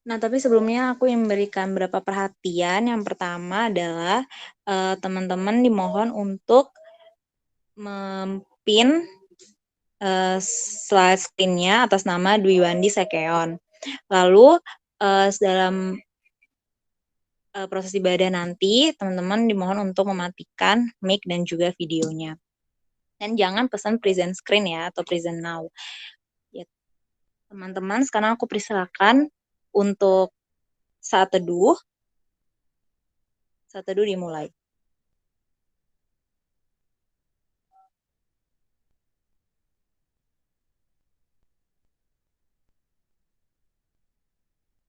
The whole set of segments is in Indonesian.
Nah, tapi sebelumnya aku ingin memberikan beberapa perhatian. Yang pertama adalah, teman-teman dimohon untuk mem-pin, slide screen-nya atas nama Dwiwandi Sekeon. Lalu, dalam, proses ibadah nanti, teman-teman dimohon untuk mematikan mic dan juga videonya. Dan jangan pesan present screen ya, atau present now. Ya, teman-teman, sekarang aku persilakan untuk saat teduh. Saat teduh dimulai.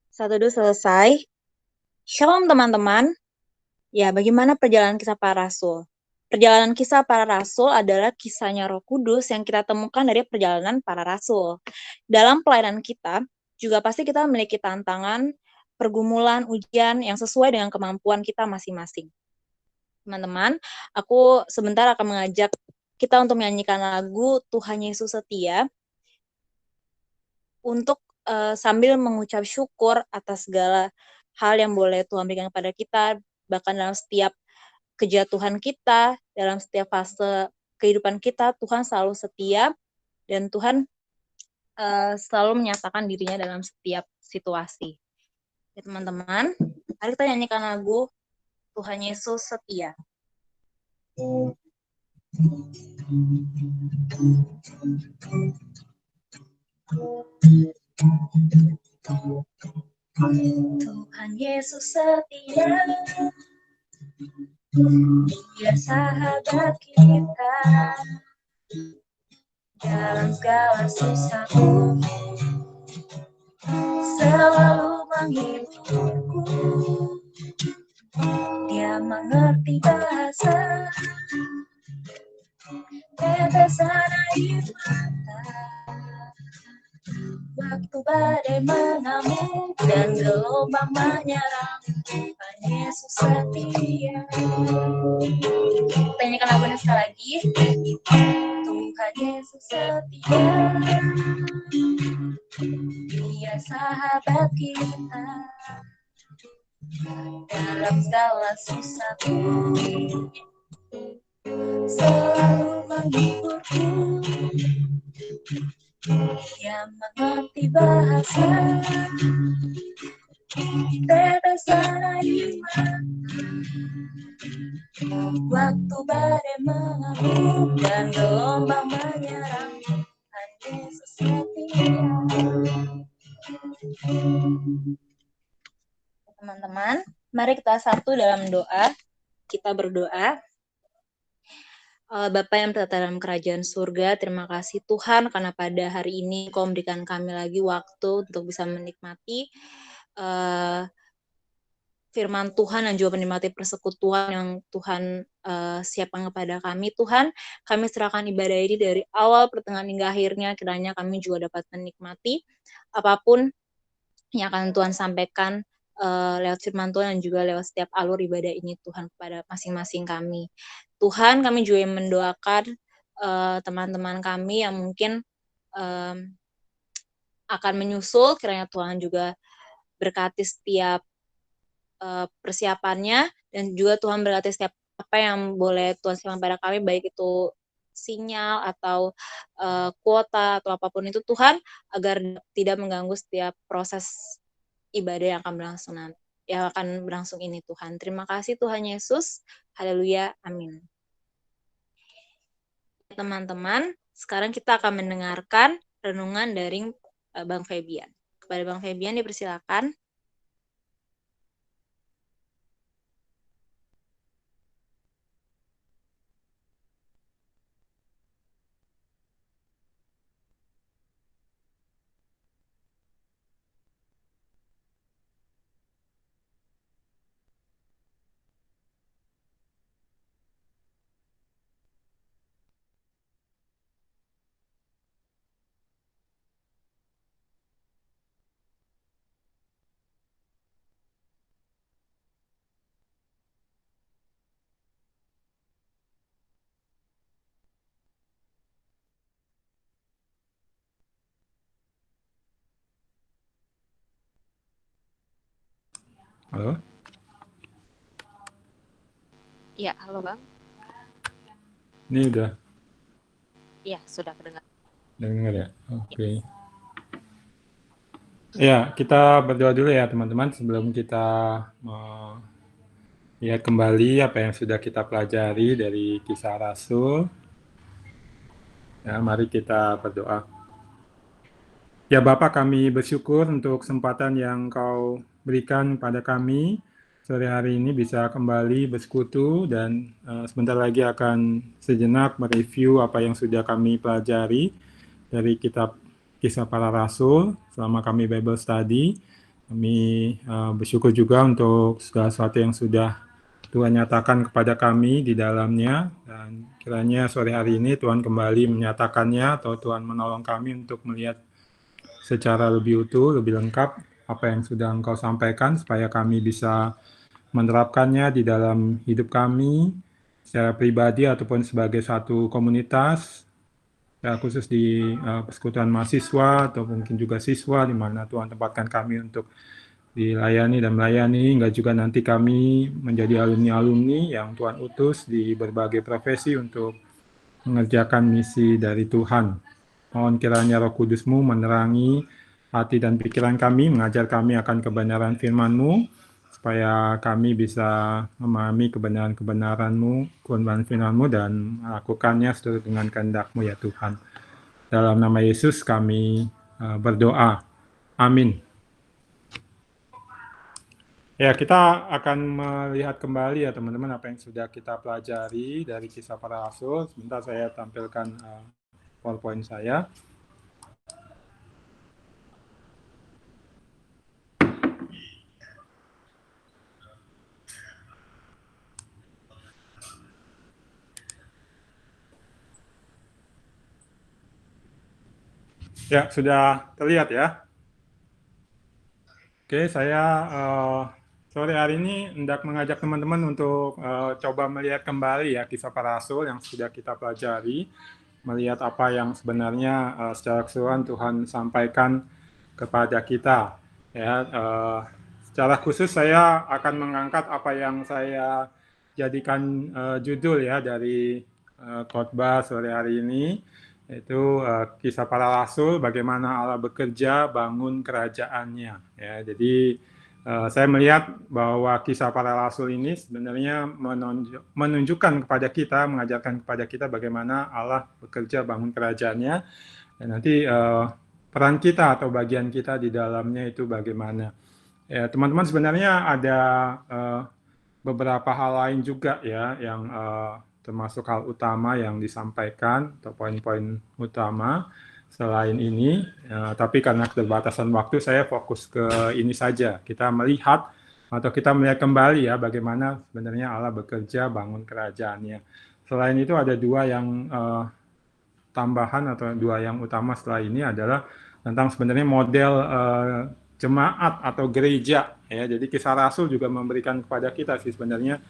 Saat teduh selesai. Shalom teman-teman. Ya, bagaimana perjalanan kisah para rasul? Perjalanan kisah para rasul adalah kisahnya Roh Kudus yang kita temukan dari perjalanan para rasul. Dalam pelayanan kita, juga pasti kita memiliki tantangan, pergumulan, ujian yang sesuai dengan kemampuan kita masing-masing. Teman-teman, aku sebentar akan mengajak kita untuk menyanyikan lagu Tuhan Yesus Setia untuk sambil mengucap syukur atas segala hal yang boleh Tuhan berikan kepada kita, bahkan dalam setiap kejatuhan kita, dalam setiap fase kehidupan kita, Tuhan selalu setia dan Tuhan selalu menyatakan dirinya dalam setiap situasi. Ya, teman-teman, mari kita nyanyikan lagu Tuhan Yesus Setia. Tuhan Yesus setia, Dia sahabat kita dalam segala susahku, selalu menghiburku. Dia mengerti bahasa tetesan air mata waktu badai mengamuk dan gelombang menyerang. Tuhan Yesus setia. Tanyakan lagunya sekali lagi. Tuhan Yesus setia, Dia sahabat kita dalam segala susahku, selalu menghiburku. Dia mengerti bahasa tetesan air mata waktu badai mengamuk dan gelombang menyerang. Tuhan Yesus setia. Teman-teman, mari kita satu dalam doa. Kita berdoa. Bapa yang berada dalam kerajaan surga, terima kasih Tuhan karena pada hari ini Kau memberikan kami lagi waktu untuk bisa menikmati firman Tuhan dan juga menikmati persekutuan yang Tuhan siapkan kepada kami. Tuhan, kami serahkan ibadah ini dari awal, pertengahan hingga akhirnya, kiranya kami juga dapat menikmati apapun yang akan Tuhan sampaikan lewat firman Tuhan dan juga lewat setiap alur ibadah ini Tuhan kepada masing-masing kami. Tuhan, kami juga mendoakan teman-teman kami yang mungkin akan menyusul, kiranya Tuhan juga berkati setiap persiapannya dan juga Tuhan berkati setiap apa yang boleh Tuhan siapkan pada kami, baik itu sinyal atau kuota atau apapun itu Tuhan, agar tidak mengganggu setiap proses ibadah yang akan berlangsung nanti, yang akan berlangsung ini Tuhan. Terima kasih Tuhan Yesus. Haleluya. Amin. Teman-teman, sekarang kita akan mendengarkan renungan dari Bang Febian. Kepada Bang Febian dipersilakan. Halo? Iya, halo Bang. Ini udah Iya, sudah kedengar. dengar ya? Ya. Oke. Ya, kita berdoa dulu ya teman-teman sebelum kita melihat kembali apa yang sudah kita pelajari dari kisah Rasul. Ya, mari kita berdoa. Ya Bapak, kami bersyukur untuk kesempatan yang Kau berikan pada kami sore hari ini bisa kembali bersekutu dan sebentar lagi akan sejenak mereview apa yang sudah kami pelajari dari kitab Kisah Para Rasul selama kami Bible Study. Kami bersyukur juga untuk segala sesuatu yang sudah Tuhan nyatakan kepada kami di dalamnya, dan kiranya sore hari ini Tuhan kembali menyatakannya atau Tuhan menolong kami untuk melihat secara lebih utuh, lebih lengkap apa yang sudah Engkau sampaikan supaya kami bisa menerapkannya di dalam hidup kami secara pribadi ataupun sebagai satu komunitas, ya, khusus di persekutuan mahasiswa atau mungkin juga siswa di mana Tuhan tempatkan kami untuk dilayani dan melayani, hingga juga nanti kami menjadi alumni-alumni yang Tuhan utus di berbagai profesi untuk mengerjakan misi dari Tuhan. Mohon kiranya Roh Kudus-Mu menerangi hati dan pikiran kami, mengajar kami akan kebenaran firman-Mu, supaya kami bisa memahami kebenaran-kebenaran-Mu, kebenaran firman-Mu, dan melakukannya seturut dengan kehendak-Mu ya Tuhan. Dalam nama Yesus kami berdoa. Amin. Ya, kita akan melihat kembali ya teman-teman apa yang sudah kita pelajari dari kisah para rasul. Sebentar saya tampilkan PowerPoint saya. Ya, sudah terlihat ya. Oke, saya sore hari ini hendak mengajak teman-teman untuk coba melihat kembali ya kisah para rasul yang sudah kita pelajari, melihat apa yang sebenarnya secara keseluruhan Tuhan sampaikan kepada kita. Ya, secara khusus saya akan mengangkat apa yang saya jadikan judul ya dari khotbah sore hari ini, yaitu kisah para rasul, bagaimana Allah bekerja bangun kerajaannya. Ya, jadi saya melihat bahwa kisah para rasul ini sebenarnya menunjukkan kepada kita, mengajarkan kepada kita bagaimana Allah bekerja bangun kerajaannya, dan nanti peran kita atau bagian kita di dalamnya itu bagaimana. Ya, teman-teman, sebenarnya ada beberapa hal lain juga ya yang termasuk hal utama yang disampaikan atau poin-poin utama selain ini, tapi karena keterbatasan waktu saya fokus ke ini saja. Kita melihat atau kita melihat kembali ya bagaimana sebenarnya Allah bekerja bangun kerajaannya. Selain itu ada dua yang tambahan atau dua yang utama setelah ini adalah tentang sebenarnya model jemaat atau gereja ya. Jadi kisah Rasul juga memberikan kepada kita sih sebenarnya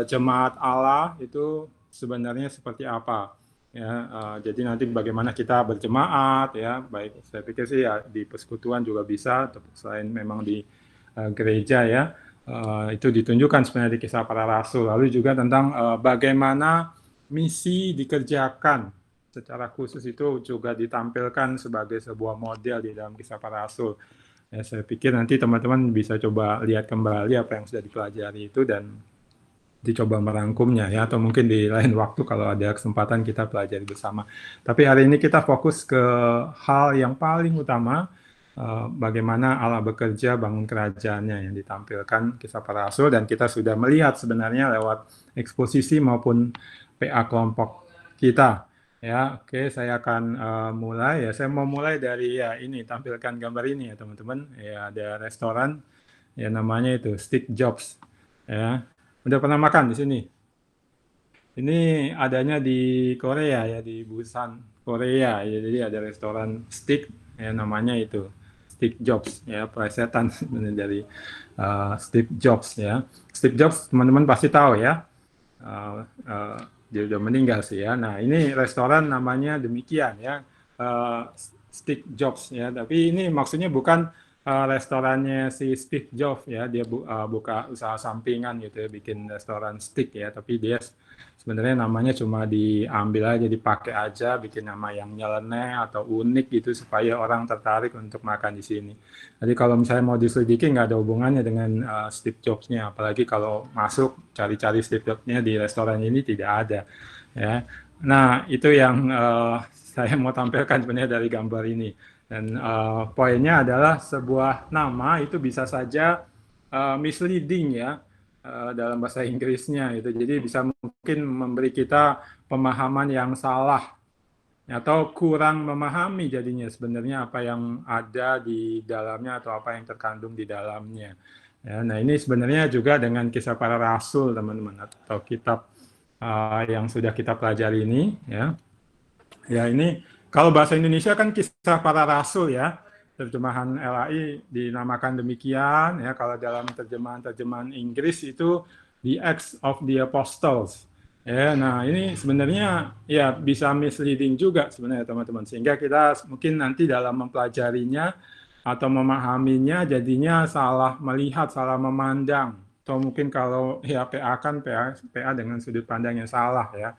jemaat Allah itu sebenarnya seperti apa ya. Jadi nanti bagaimana kita berjemaat ya, baik saya pikir sih ya di persekutuan juga bisa, selain memang di gereja ya. Itu ditunjukkan sebenarnya di kisah para rasul. Lalu juga tentang bagaimana misi dikerjakan secara khusus itu juga ditampilkan sebagai sebuah model di dalam kisah para rasul. Ya, saya pikir nanti teman-teman bisa coba lihat kembali apa yang sudah dipelajari itu dan dicoba merangkumnya ya, atau mungkin di lain waktu kalau ada kesempatan kita pelajari bersama. Tapi hari ini kita fokus ke hal yang paling utama, bagaimana Allah bekerja bangun kerajaannya yang ditampilkan kisah para rasul, dan kita sudah melihat sebenarnya lewat eksposisi maupun PA kelompok kita. Ya, oke, saya akan mulai ya. Saya mau mulai dari ya ini, tampilkan gambar ini ya teman-teman. Ya, ada restoran ya namanya itu Stick Jobs. Ya, udah pernah makan di sini? Ini adanya di Korea ya, di Busan, Korea ya. Jadi ada restoran steak ya namanya itu Steve Jobs ya, plesetan dari Steve Jobs ya. Steve Jobs teman-teman pasti tahu ya. Dia udah meninggal sih ya. Nah, ini restoran namanya demikian ya. Steve Jobs ya. Tapi ini maksudnya bukan restorannya si Steve Jobs ya, dia buka usaha sampingan gitu ya, bikin restoran steak ya, tapi dia sebenarnya namanya cuma diambil aja, dipakai aja, bikin nama yang nyeleneh atau unik gitu supaya orang tertarik untuk makan di sini. Jadi kalau misalnya mau diselidiki nggak ada hubungannya dengan Steve Jobs-nya, apalagi kalau masuk cari-cari Steve Jobs-nya di restoran ini tidak ada ya. Nah, itu yang saya mau tampilkan sebenarnya dari gambar ini. Dan poinnya adalah sebuah nama itu bisa saja misleading ya dalam bahasa Inggrisnya itu. Jadi bisa mungkin memberi kita pemahaman yang salah atau kurang memahami jadinya sebenarnya apa yang ada di dalamnya atau apa yang terkandung di dalamnya. Ya, nah ini sebenarnya juga dengan kisah para rasul teman-teman atau kitab yang sudah kita pelajari ini ya. Ya ini kalau bahasa Indonesia kan kisah para rasul ya. Terjemahan LAI dinamakan demikian ya. Kalau dalam terjemahan Inggris itu The Acts of the Apostles. Ya, nah ini sebenarnya ya bisa misleading juga sebenarnya teman-teman. Sehingga kita mungkin nanti dalam mempelajarinya atau memahaminya jadinya salah melihat, salah memandang. Atau mungkin kalau ya PA kan PA dengan sudut pandang yang salah ya.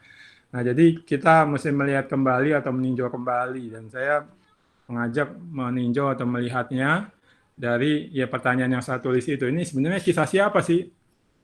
Nah, jadi kita mesti melihat kembali atau meninjau kembali, dan saya mengajak meninjau atau melihatnya dari ya pertanyaan yang saya tulis itu. Ini sebenarnya kisah siapa sih?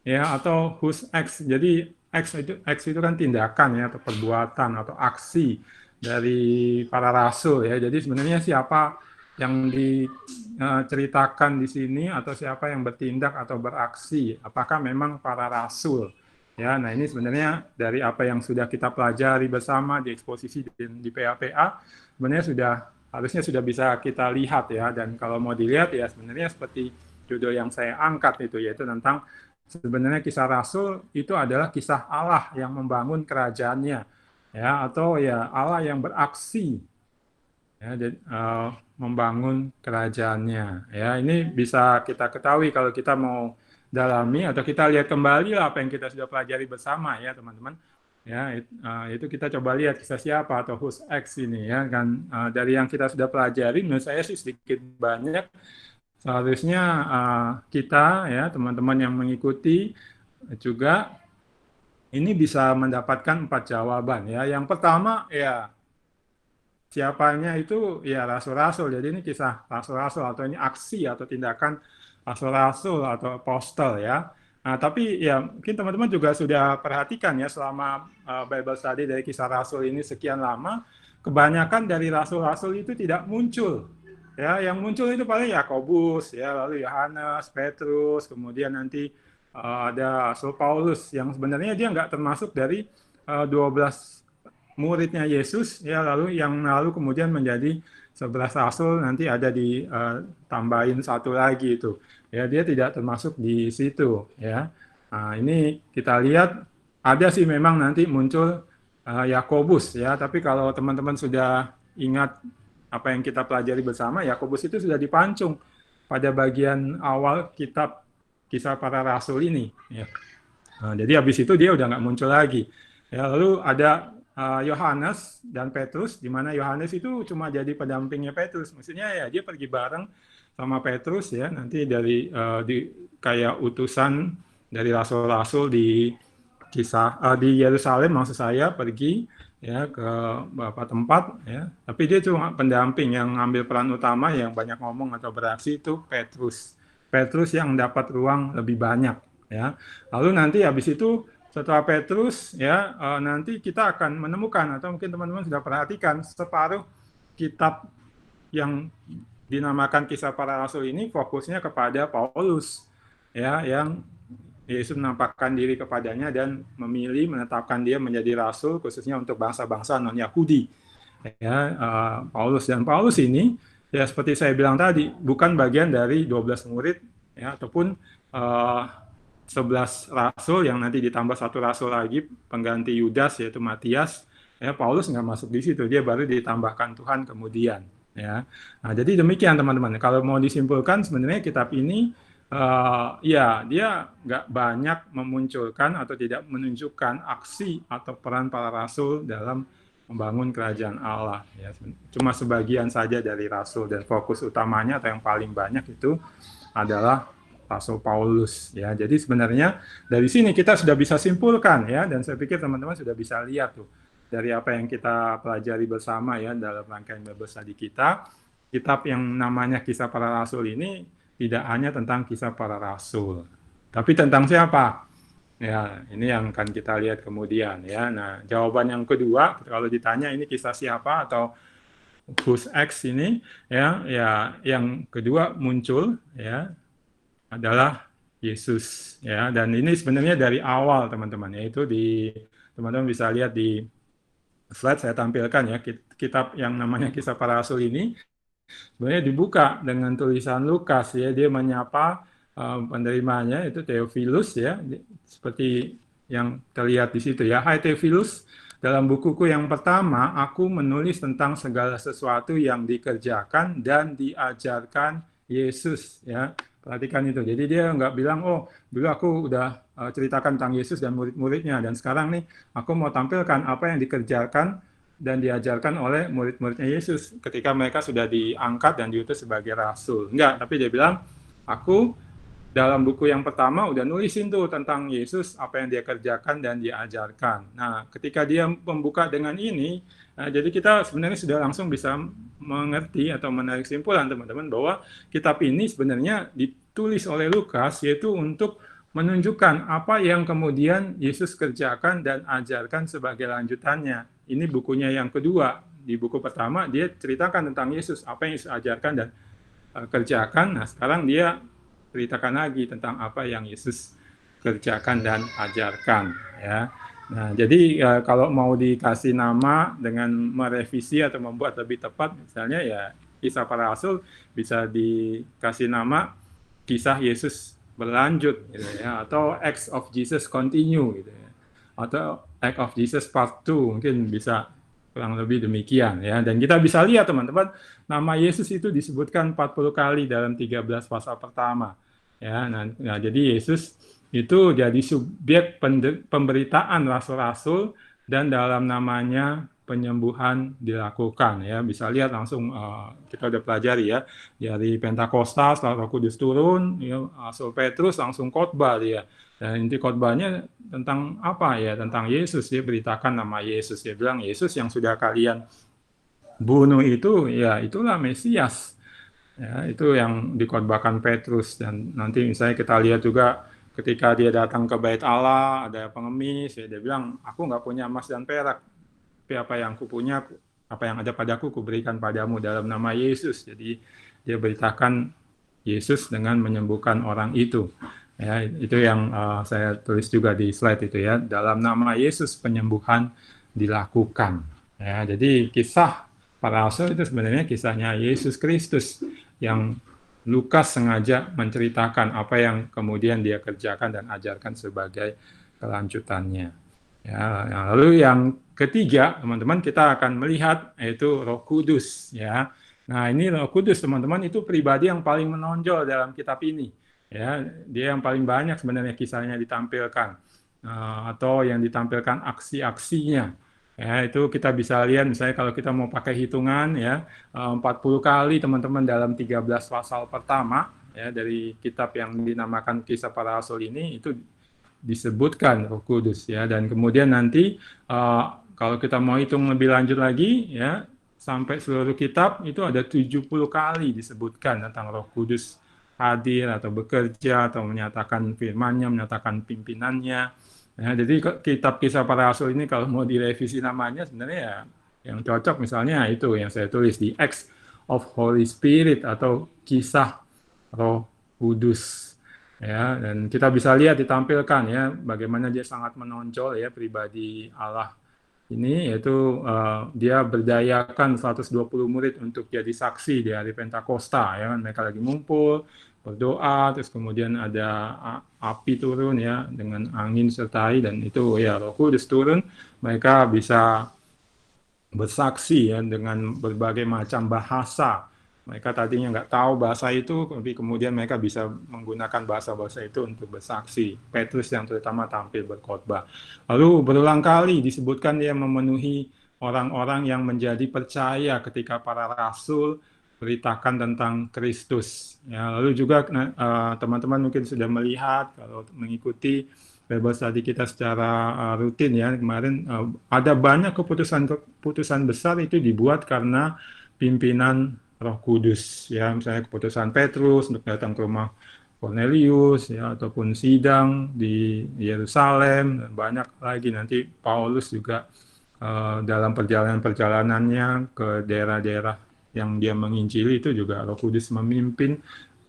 Ya, atau whose acts. Jadi acts itu kan tindakan ya atau perbuatan atau aksi dari para rasul ya. Jadi sebenarnya siapa yang diceritakan di sini atau siapa yang bertindak atau beraksi? Apakah memang para rasul? Ya, nah ini sebenarnya dari apa yang sudah kita pelajari bersama di eksposisi di PA-PA, sebenarnya harusnya sudah bisa kita lihat ya. Dan kalau mau dilihat ya sebenarnya seperti judul yang saya angkat itu, yaitu tentang sebenarnya kisah Rasul itu adalah kisah Allah yang membangun kerajaannya, ya, atau ya Allah yang beraksi ya, membangun kerajaannya. Ya, ini bisa kita ketahui kalau kita mau dalami atau kita lihat kembali lah apa yang kita sudah pelajari bersama ya teman-teman. Ya, itu kita coba lihat kisah siapa atau whose acts ini ya kan, dari yang kita sudah pelajari menurut saya sih sedikit banyak seharusnya kita ya teman-teman yang mengikuti juga ini bisa mendapatkan 4 jawaban ya. Yang pertama ya siapanya itu ya rasul-rasul. Jadi ini kisah rasul-rasul atau ini aksi atau tindakan rasul-rasul atau apostel ya. Nah, tapi ya mungkin teman-teman juga sudah perhatikan ya selama Bible study dari kisah rasul ini sekian lama, kebanyakan dari rasul-rasul itu tidak muncul. Ya, yang muncul itu paling Yakobus ya, lalu Yohanes, Petrus, kemudian nanti ada Rasul Paulus yang sebenarnya dia nggak termasuk dari 12 muridnya Yesus ya, lalu kemudian menjadi 11 rasul, nanti ada ditambahin satu lagi itu ya, dia tidak termasuk di situ ya. Nah, ini kita lihat ada sih memang nanti muncul Yakobus ya, tapi kalau teman-teman sudah ingat apa yang kita pelajari bersama, Yakobus itu sudah dipancung pada bagian awal kitab kisah para rasul ini ya. Nah, jadi habis itu dia udah nggak muncul lagi ya. Lalu ada Yohanes dan Petrus, di mana Yohanes itu cuma jadi pendampingnya Petrus. Maksudnya ya dia pergi bareng sama Petrus ya, nanti dari kayak utusan dari rasul-rasul di Yerusalem maksud saya, pergi ya ke beberapa tempat ya. Tapi dia cuma pendamping, yang ngambil peran utama yang banyak ngomong atau beraksi itu Petrus. Petrus yang dapat ruang lebih banyak ya. Lalu nanti habis itu setelah Petrus ya nanti kita akan menemukan atau mungkin teman-teman sudah perhatikan separuh kitab yang dinamakan kisah para rasul ini fokusnya kepada Paulus ya, yang Yesus menampakkan diri kepadanya dan menetapkan dia menjadi rasul khususnya untuk bangsa-bangsa non-Yahudi ya. Paulus ini ya seperti saya bilang tadi bukan bagian dari 12 murid ya, ataupun 11 rasul yang nanti ditambah satu rasul lagi pengganti Yudas yaitu Matias ya. Paulus nggak masuk di situ, dia baru ditambahkan Tuhan kemudian ya. Nah, jadi demikian teman-teman, kalau mau disimpulkan sebenarnya kitab ini ya dia nggak banyak memunculkan atau tidak menunjukkan aksi atau peran para rasul dalam membangun kerajaan Allah. Ya. Cuma sebagian saja dari rasul, dan fokus utamanya atau yang paling banyak itu adalah Rasul Paulus. Ya. Jadi sebenarnya dari sini kita sudah bisa simpulkan, ya, dan saya pikir teman-teman sudah bisa lihat tuh dari apa yang kita pelajari bersama ya dalam rangkaian Bible Study kita, kitab yang namanya Kisah Para Rasul ini tidak hanya tentang kisah para rasul, tapi tentang siapa? Ya, ini yang akan kita lihat kemudian ya. Nah, jawaban yang kedua kalau ditanya ini kisah siapa atau who's X ini ya, yang kedua muncul ya adalah Yesus ya. Dan ini sebenarnya dari awal teman-teman, yaitu teman-teman bisa lihat di slide saya tampilkan ya, kitab yang namanya Kisah Para Rasul ini sebenarnya dibuka dengan tulisan Lukas ya, dia menyapa penerimanya itu Theophilus ya, seperti yang terlihat di situ ya. Hai Theophilus, dalam bukuku yang pertama aku menulis tentang segala sesuatu yang dikerjakan dan diajarkan Yesus ya. Perhatikan itu. Jadi dia nggak bilang, oh dulu aku udah ceritakan tentang Yesus dan murid-muridnya, dan sekarang nih aku mau tampilkan apa yang dikerjakan dan diajarkan oleh murid-muridnya Yesus ketika mereka sudah diangkat dan diutus sebagai rasul. Enggak, tapi dia bilang, aku dalam buku yang pertama udah nulisin tuh tentang Yesus, apa yang dia kerjakan dan diajarkan. Nah, ketika dia membuka dengan ini, jadi kita sebenarnya sudah langsung bisa mengerti atau menarik kesimpulan teman-teman bahwa kitab ini sebenarnya ditulis oleh Lukas yaitu untuk menunjukkan apa yang kemudian Yesus kerjakan dan ajarkan sebagai lanjutannya. Ini bukunya yang kedua. Di buku pertama dia ceritakan tentang Yesus, apa yang Yesus ajarkan dan kerjakan. Nah, sekarang dia ceritakan lagi tentang apa yang Yesus kerjakan dan ajarkan ya. Nah, jadi kalau mau dikasih nama dengan merevisi atau membuat lebih tepat, misalnya ya Kisah Para Rasul bisa dikasih nama Kisah Yesus Berlanjut gitu ya, atau Acts of Jesus Continue gitu ya, atau Acts of Jesus Part 2, mungkin bisa kurang lebih demikian ya. Dan kita bisa lihat teman-teman, nama Yesus itu disebutkan 40 kali dalam 13 pasal pertama. Ya, nah, jadi Yesus itu jadi subjek pemberitaan rasul-rasul, dan dalam namanya penyembuhan dilakukan ya. Bisa lihat langsung kita udah pelajari ya, dari Pentakosta setelah Roh Kudus turun ya, Rasul Petrus langsung khotbah dia. Dan inti khotbahnya tentang apa ya? Tentang Yesus. Dia beritakan nama Yesus. Dia bilang Yesus yang sudah kalian bunuh itu ya itulah Mesias. Ya, itu yang dikhotbahkan Petrus. Dan nanti misalnya kita lihat juga ketika dia datang ke Bait Allah, ada pengemis, ya, dia bilang, aku nggak punya emas dan perak, tapi apa yang kupunya, apa yang ada padaku, kuberikan padamu dalam nama Yesus. Jadi dia beritakan Yesus dengan menyembuhkan orang itu. Ya, itu yang saya tulis juga di slide itu ya. Dalam nama Yesus penyembuhan dilakukan. Ya, jadi kisah para rasul itu sebenarnya kisahnya Yesus Kristus yang Lukas sengaja menceritakan apa yang kemudian dia kerjakan dan ajarkan sebagai kelanjutannya. Ya, lalu yang ketiga, teman-teman, kita akan melihat yaitu Roh Kudus. Ya, nah ini Roh Kudus, teman-teman, itu pribadi yang paling menonjol dalam kitab ini. Ya, dia yang paling banyak sebenarnya kisahnya ditampilkan atau yang ditampilkan aksi-aksinya. Ya, itu kita bisa lihat misalnya kalau kita mau pakai hitungan ya 40 kali teman-teman dalam 13 pasal pertama ya dari kitab yang dinamakan Kisah Para Rasul ini itu disebutkan Roh Kudus ya. Dan kemudian nanti kalau kita mau hitung lebih lanjut lagi ya sampai seluruh kitab itu ada 70 kali disebutkan tentang Roh Kudus hadir atau bekerja atau menyatakan firman-Nya, menyatakan pimpinannya. Ya, jadi kitab Kisah Para Rasul ini kalau mau direvisi namanya sebenarnya ya yang cocok misalnya itu yang saya tulis di Acts of Holy Spirit atau Kisah Roh Kudus. Ya, dan kita bisa lihat ditampilkan ya bagaimana dia sangat menonjol ya pribadi Allah ini, yaitu dia berdayakan 120 murid untuk jadi saksi di hari Pentakosta ya kan, mereka lagi ngumpul berdoa, terus kemudian ada api turun ya dengan angin sertai, dan itu ya Roh Kudus turun, mereka bisa bersaksi ya dengan berbagai macam bahasa. Mereka tadinya nggak tahu bahasa itu, tapi kemudian mereka bisa menggunakan bahasa-bahasa itu untuk bersaksi. Petrus yang terutama tampil berkhotbah. Lalu berulang kali disebutkan dia memenuhi orang-orang yang menjadi percaya ketika para rasul beritakan tentang Kristus. Ya, lalu juga teman-teman mungkin sudah melihat kalau mengikuti Bible study kita secara rutin ya kemarin, ada banyak keputusan besar itu dibuat karena pimpinan Roh Kudus ya, misalnya keputusan Petrus untuk datang ke rumah Cornelius ya, ataupun sidang di Yerusalem, dan banyak lagi nanti Paulus juga dalam perjalanan-perjalanannya ke daerah-daerah yang dia menginjili itu juga Roh Kudus memimpin.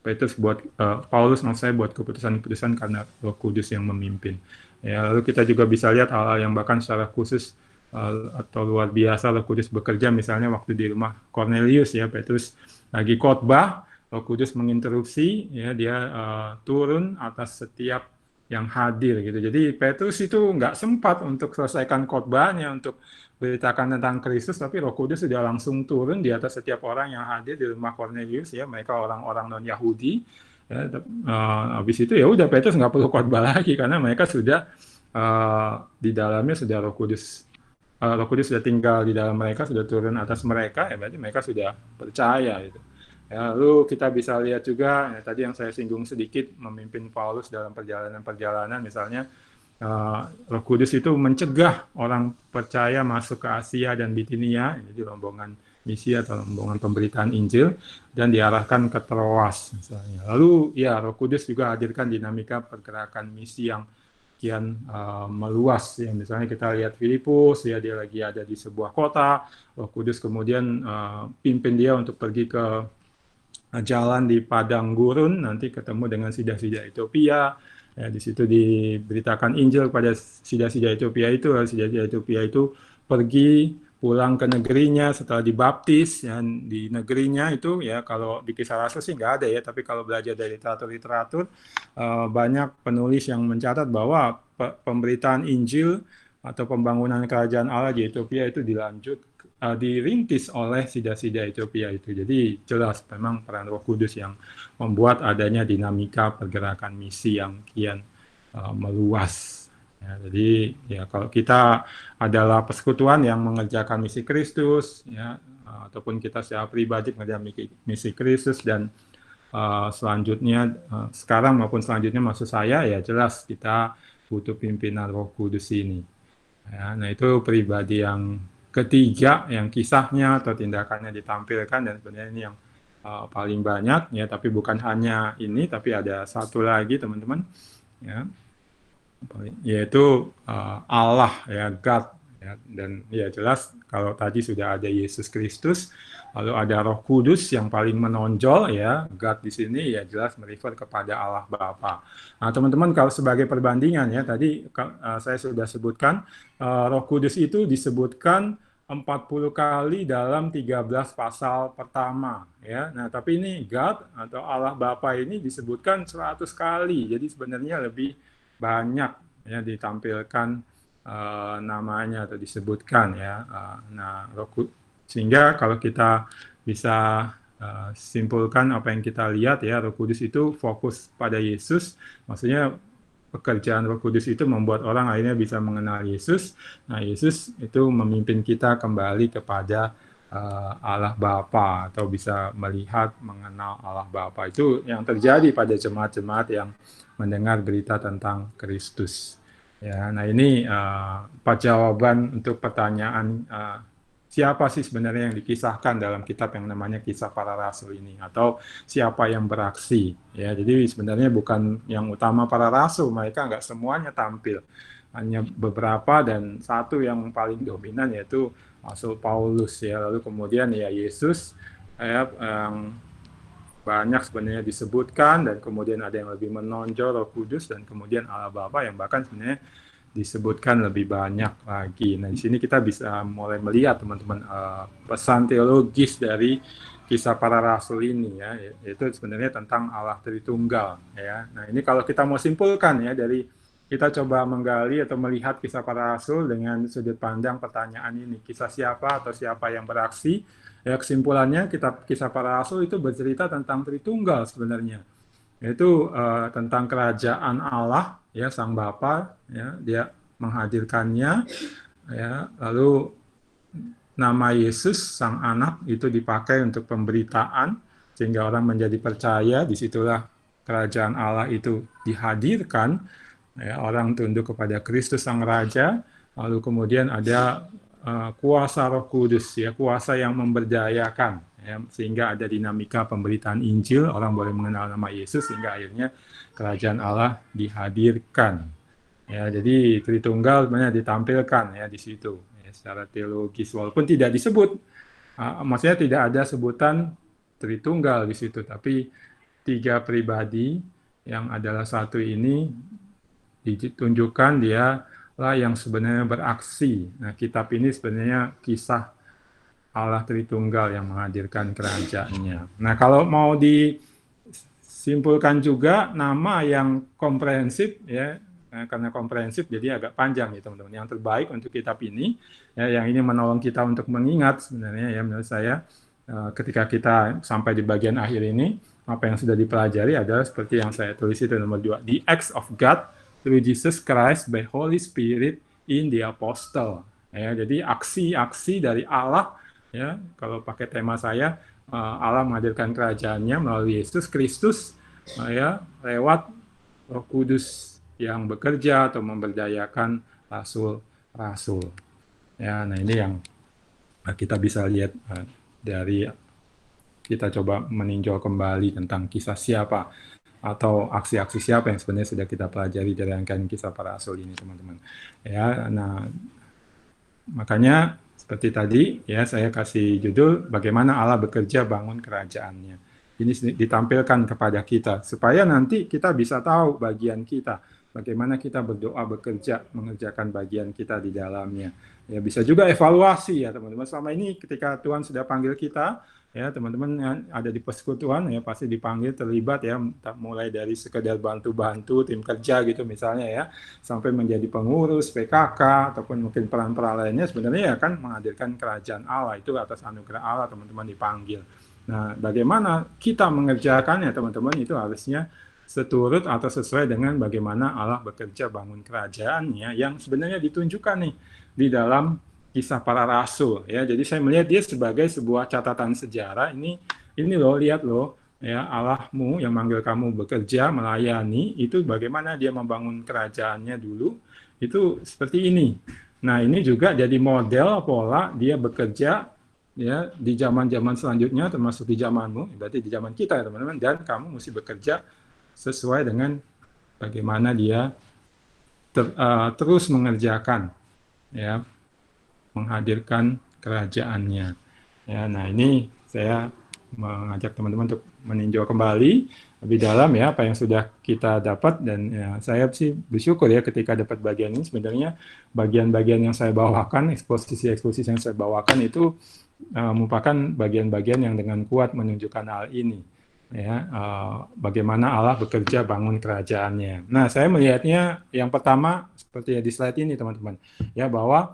Petrus buat Paulus maksud saya buat keputusan-keputusan karena Roh Kudus yang memimpin. Ya, lalu kita juga bisa lihat hal-hal yang bahkan secara khusus atau luar biasa Roh Kudus bekerja, misalnya waktu di rumah Cornelius ya, Petrus lagi khotbah, Roh Kudus menginterupsi ya, dia turun atas setiap yang hadir gitu. Jadi Petrus itu nggak sempat untuk selesaikan khotbahnya untuk beritakan tentang Kristus, tapi Roh Kudus sudah langsung turun di atas setiap orang yang hadir di rumah Cornelius ya, mereka orang-orang non Yahudi ya. Habis itu ya udah Petrus nggak perlu khotbah lagi karena mereka sudah di dalamnya sudah Roh Kudus sudah tinggal di dalam mereka, sudah turun atas mereka ya, berarti mereka sudah percaya gitu. Ya, lalu kita bisa lihat juga ya, tadi yang saya singgung sedikit memimpin Paulus dalam perjalanan-perjalanan, misalnya Roh Kudus itu mencegah orang percaya masuk ke Asia dan Bitinia, jadi rombongan misi atau rombongan pemberitaan Injil, dan diarahkan ke Troas misalnya. Lalu ya Roh Kudus juga hadirkan dinamika pergerakan misi yang kian meluas ya, misalnya kita lihat Filipus ya, dia lagi ada di sebuah kota, Roh Kudus kemudian pimpin dia untuk pergi ke jalan di padang gurun, nanti ketemu dengan sida-sida Ethiopia. Ya, di situ diberitakan Injil kepada sida-sida Ethiopia itu. Sida-sida Ethiopia itu pergi pulang ke negerinya setelah dibaptis. Ya, di negerinya itu ya, kalau di Kisah Rasul sih nggak ada ya, tapi kalau belajar dari literatur banyak penulis yang mencatat bahwa pemberitaan Injil atau pembangunan kerajaan Allah di Ethiopia itu dirintis oleh sida-sida Ethiopia itu. Jadi jelas memang peran Roh Kudus yang membuat adanya dinamika pergerakan misi yang kian meluas. Ya, jadi ya kalau kita adalah persekutuan yang mengerjakan misi Kristus, ya, ataupun kita secara pribadi mengerjakan misi Kristus, dan selanjutnya sekarang maupun selanjutnya maksud saya ya jelas kita butuh pimpinan Roh Kudus ini. Ya, nah itu pribadi yang ketiga yang kisahnya atau tindakannya ditampilkan, dan sebenarnya ini yang paling banyak ya, tapi bukan hanya ini, tapi ada satu lagi teman-teman ya, yaitu Allah ya, God ya. Dan ya jelas kalau tadi sudah ada Yesus Kristus, lalu ada Roh Kudus yang paling menonjol ya, God di sini ya jelas merefer kepada Allah Bapa. Nah teman-teman, kalau sebagai perbandingan ya, tadi saya sudah sebutkan Roh Kudus itu disebutkan 40 kali dalam 13 pasal pertama ya. Nah tapi ini God atau Allah Bapa ini disebutkan 100 kali, jadi sebenarnya lebih banyak ya ditampilkan namanya atau disebutkan ya. Nah, sehingga kalau kita bisa simpulkan apa yang kita lihat ya, Roh Kudus itu fokus pada Yesus, maksudnya pekerjaan Roh Kudus itu membuat orang akhirnya bisa mengenal Yesus. Nah, Yesus itu memimpin kita kembali kepada Allah Bapa, atau bisa melihat, mengenal Allah Bapa. Itu yang terjadi pada jemaat-jemaat yang mendengar berita tentang Kristus. Ya, nah ini jawaban untuk pertanyaan siapa sih sebenarnya yang dikisahkan dalam kitab yang namanya Kisah Para Rasul ini, atau siapa yang beraksi. Ya, jadi sebenarnya bukan yang utama para rasul, mereka nggak semuanya tampil, hanya beberapa, dan satu yang paling dominan yaitu Rasul Paulus ya. Lalu kemudian ya Yesus ya, yang banyak sebenarnya disebutkan, dan kemudian ada yang lebih menonjol Roh Kudus, dan kemudian Allah Bapa yang bahkan sebenarnya disebutkan lebih banyak lagi. Nah di sini kita bisa mulai melihat teman-teman pesan teologis dari Kisah Para Rasul ini ya, yaitu sebenarnya tentang Allah Tritunggal ya. Nah ini kalau kita mau simpulkan ya, dari kita coba menggali atau melihat Kisah Para Rasul dengan sudut pandang pertanyaan ini, kisah siapa atau siapa yang beraksi. Ya, kesimpulannya kitab Kisah Para Rasul itu bercerita tentang Tritunggal sebenarnya, yaitu tentang kerajaan Allah ya, Sang Bapa ya, dia menghadirkannya ya, lalu nama Yesus sang anak itu dipakai untuk pemberitaan sehingga orang menjadi percaya. Disitulah kerajaan Allah itu dihadirkan, ya, orang tunduk kepada Kristus sang Raja. Lalu kemudian ada kuasa Roh Kudus, ya, kuasa yang memberdayakan, ya, sehingga ada dinamika pemberitaan Injil, orang boleh mengenal nama Yesus sehingga akhirnya kerajaan Allah dihadirkan. Ya, jadi Tritunggal sebenarnya ditampilkan, ya, di situ, ya, secara teologis, walaupun tidak disebut, maksudnya tidak ada sebutan Tritunggal di situ, tapi tiga pribadi yang adalah satu ini ditunjukkan dia lah yang sebenarnya beraksi. Nah, kitab ini sebenarnya kisah Allah Tritunggal yang menghadirkan kerajaannya. Nah, kalau mau disimpulkan juga nama yang komprehensif, ya, karena komprehensif jadi agak panjang ya teman-teman. Yang terbaik untuk kitab ini, ya, yang ini menolong kita untuk mengingat sebenarnya, ya, menurut saya ketika kita sampai di bagian akhir ini, apa yang sudah dipelajari adalah seperti yang saya tulis itu nomor 2, the acts of God through Jesus Christ by Holy Spirit in the Apostle. Ya, jadi aksi-aksi dari Allah, ya, kalau pakai tema saya, Allah menghadirkan kerajaannya melalui Yesus Kristus, ya, lewat Roh Kudus yang bekerja atau memberdayakan rasul-rasul. Ya, nah ini yang kita bisa lihat dari kita coba meninjau kembali tentang kisah siapa atau aksi-aksi siapa yang sebenarnya sudah kita pelajari dari rangkaian kisah para rasul ini, teman-teman. Ya, nah makanya seperti tadi, ya, saya kasih judul bagaimana Allah bekerja bangun kerajaannya. Ini ditampilkan kepada kita supaya nanti kita bisa tahu bagian kita, bagaimana kita berdoa, bekerja, mengerjakan bagian kita di dalamnya. Ya, bisa juga evaluasi, ya teman-teman. Selama ini ketika Tuhan sudah panggil kita, ya teman-teman yang ada di persekutuan, ya pasti dipanggil terlibat, ya, mulai dari sekedar bantu-bantu tim kerja gitu misalnya, ya, sampai menjadi pengurus PKK ataupun mungkin peran-peran lainnya, sebenarnya ya kan menghadirkan kerajaan Allah, itu atas anugerah Allah teman-teman dipanggil. Nah, bagaimana kita mengerjakannya teman-teman, itu harusnya seturut atau sesuai dengan bagaimana Allah bekerja bangun kerajaannya yang sebenarnya ditunjukkan nih di dalam kisah para rasul, ya. Jadi saya melihat dia sebagai sebuah catatan sejarah. Ini loh, lihat loh, ya, Allahmu yang manggil kamu bekerja, melayani, itu bagaimana dia membangun kerajaannya dulu, itu seperti ini. Nah, ini juga jadi model pola dia bekerja, ya, di zaman-zaman selanjutnya, termasuk di zamanmu, berarti di zaman kita, ya teman-teman, dan kamu mesti bekerja sesuai dengan bagaimana dia terus mengerjakan, ya, menghadirkan kerajaannya. Ya, nah ini saya mengajak teman-teman untuk meninjau kembali lebih dalam, ya, apa yang sudah kita dapat, dan ya, saya sih bersyukur, ya, ketika dapat bagian ini. Sebenarnya bagian-bagian yang saya bawakan, eksposisi-eksposisi yang saya bawakan itu merupakan bagian-bagian yang dengan kuat menunjukkan hal ini, ya, bagaimana Allah bekerja bangun kerajaannya. Nah, saya melihatnya yang pertama seperti di slide ini teman-teman, ya, bahwa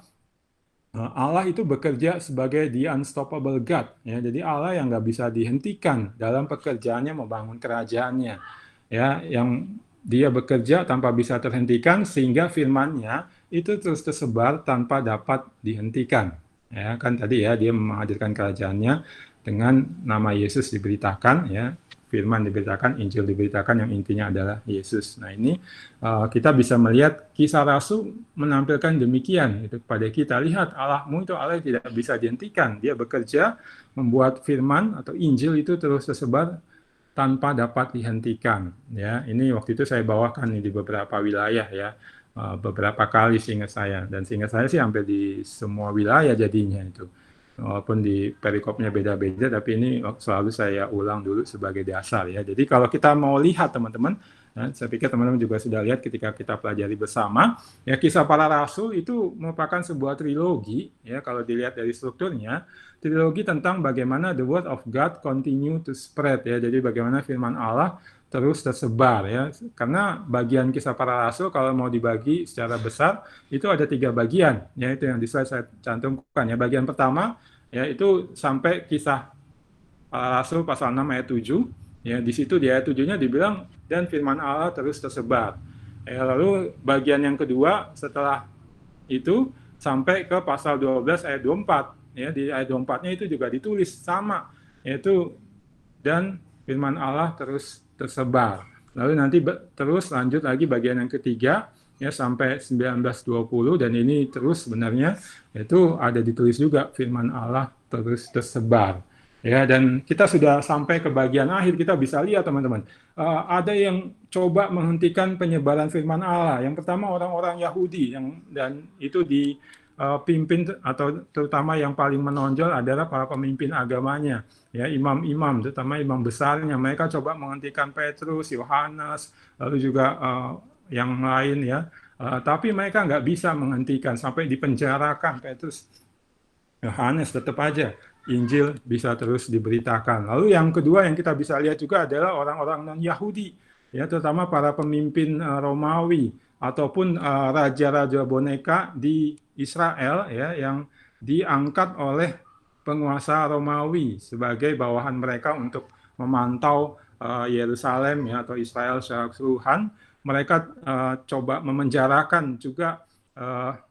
Allah itu bekerja sebagai the unstoppable God, ya. Jadi Allah yang nggak bisa dihentikan dalam pekerjaannya membangun kerajaannya, ya, yang dia bekerja tanpa bisa terhentikan sehingga firman-Nya itu terus tersebar tanpa dapat dihentikan. Ya, kan tadi, ya, dia menghadirkan kerajaannya dengan nama Yesus diberitakan, ya, firman diberitakan, Injil diberitakan, yang intinya adalah Yesus. Nah, ini kita bisa melihat kisah rasul menampilkan demikian itu kepada kita. Lihat, Allahmu itu Allah yang tidak bisa dihentikan. Dia bekerja membuat firman atau Injil itu terus tersebar tanpa dapat dihentikan. Ya, ini waktu itu saya bawakan di beberapa wilayah, ya, beberapa kali seingat saya, dan seingat saya sih hampir di semua wilayah jadinya itu. Walaupun di perikopnya beda-beda, tapi ini selalu saya ulang dulu sebagai dasar, ya. Jadi kalau kita mau lihat teman-teman, ya, saya pikir teman-teman juga sudah lihat ketika kita pelajari bersama, ya, kisah para rasul itu merupakan sebuah trilogi, ya, kalau dilihat dari strukturnya, trilogi tentang bagaimana the word of God continue to spread, ya. Jadi bagaimana firman Allah terus tersebar, ya. Karena bagian kisah para rasul kalau mau dibagi secara besar itu ada 3 bagian, ya, itu yang di slide saya cantumkan, ya. Bagian pertama, ya, itu sampai kisah para rasul pasal 6 ayat 7, ya. Di situ di ayat 7-nya dibilang dan firman Allah terus tersebar. Ya, lalu bagian yang kedua setelah itu sampai ke pasal 12 ayat 24, ya di ayat 24-nya itu juga ditulis sama, yaitu dan firman Allah terus tersebar. Lalu nanti terus lanjut lagi bagian yang ketiga ya sampai 19:20, dan ini terus sebenarnya itu ada ditulis juga firman Allah terus tersebar. Ya, dan kita sudah sampai ke bagian akhir, kita bisa lihat teman-teman. Ada yang coba menghentikan penyebaran firman Allah. Yang pertama orang-orang Yahudi dan itu dipimpin atau terutama yang paling menonjol adalah para pemimpin agamanya. Ya, imam-imam, terutama imam besarnya, mereka coba menghentikan Petrus, Yohanes, lalu juga yang lain ya. Tapi mereka nggak bisa menghentikan, sampai dipenjarakan Petrus, Yohanes, tetap aja Injil bisa terus diberitakan. Lalu yang kedua yang kita bisa lihat juga adalah orang-orang non-Yahudi, ya, terutama para pemimpin Romawi ataupun raja-raja boneka di Israel, ya, yang diangkat oleh penguasa Romawi sebagai bawahan mereka untuk memantau Yerusalem, ya, atau Israel secara keseluruhan. Mereka coba memenjarakan juga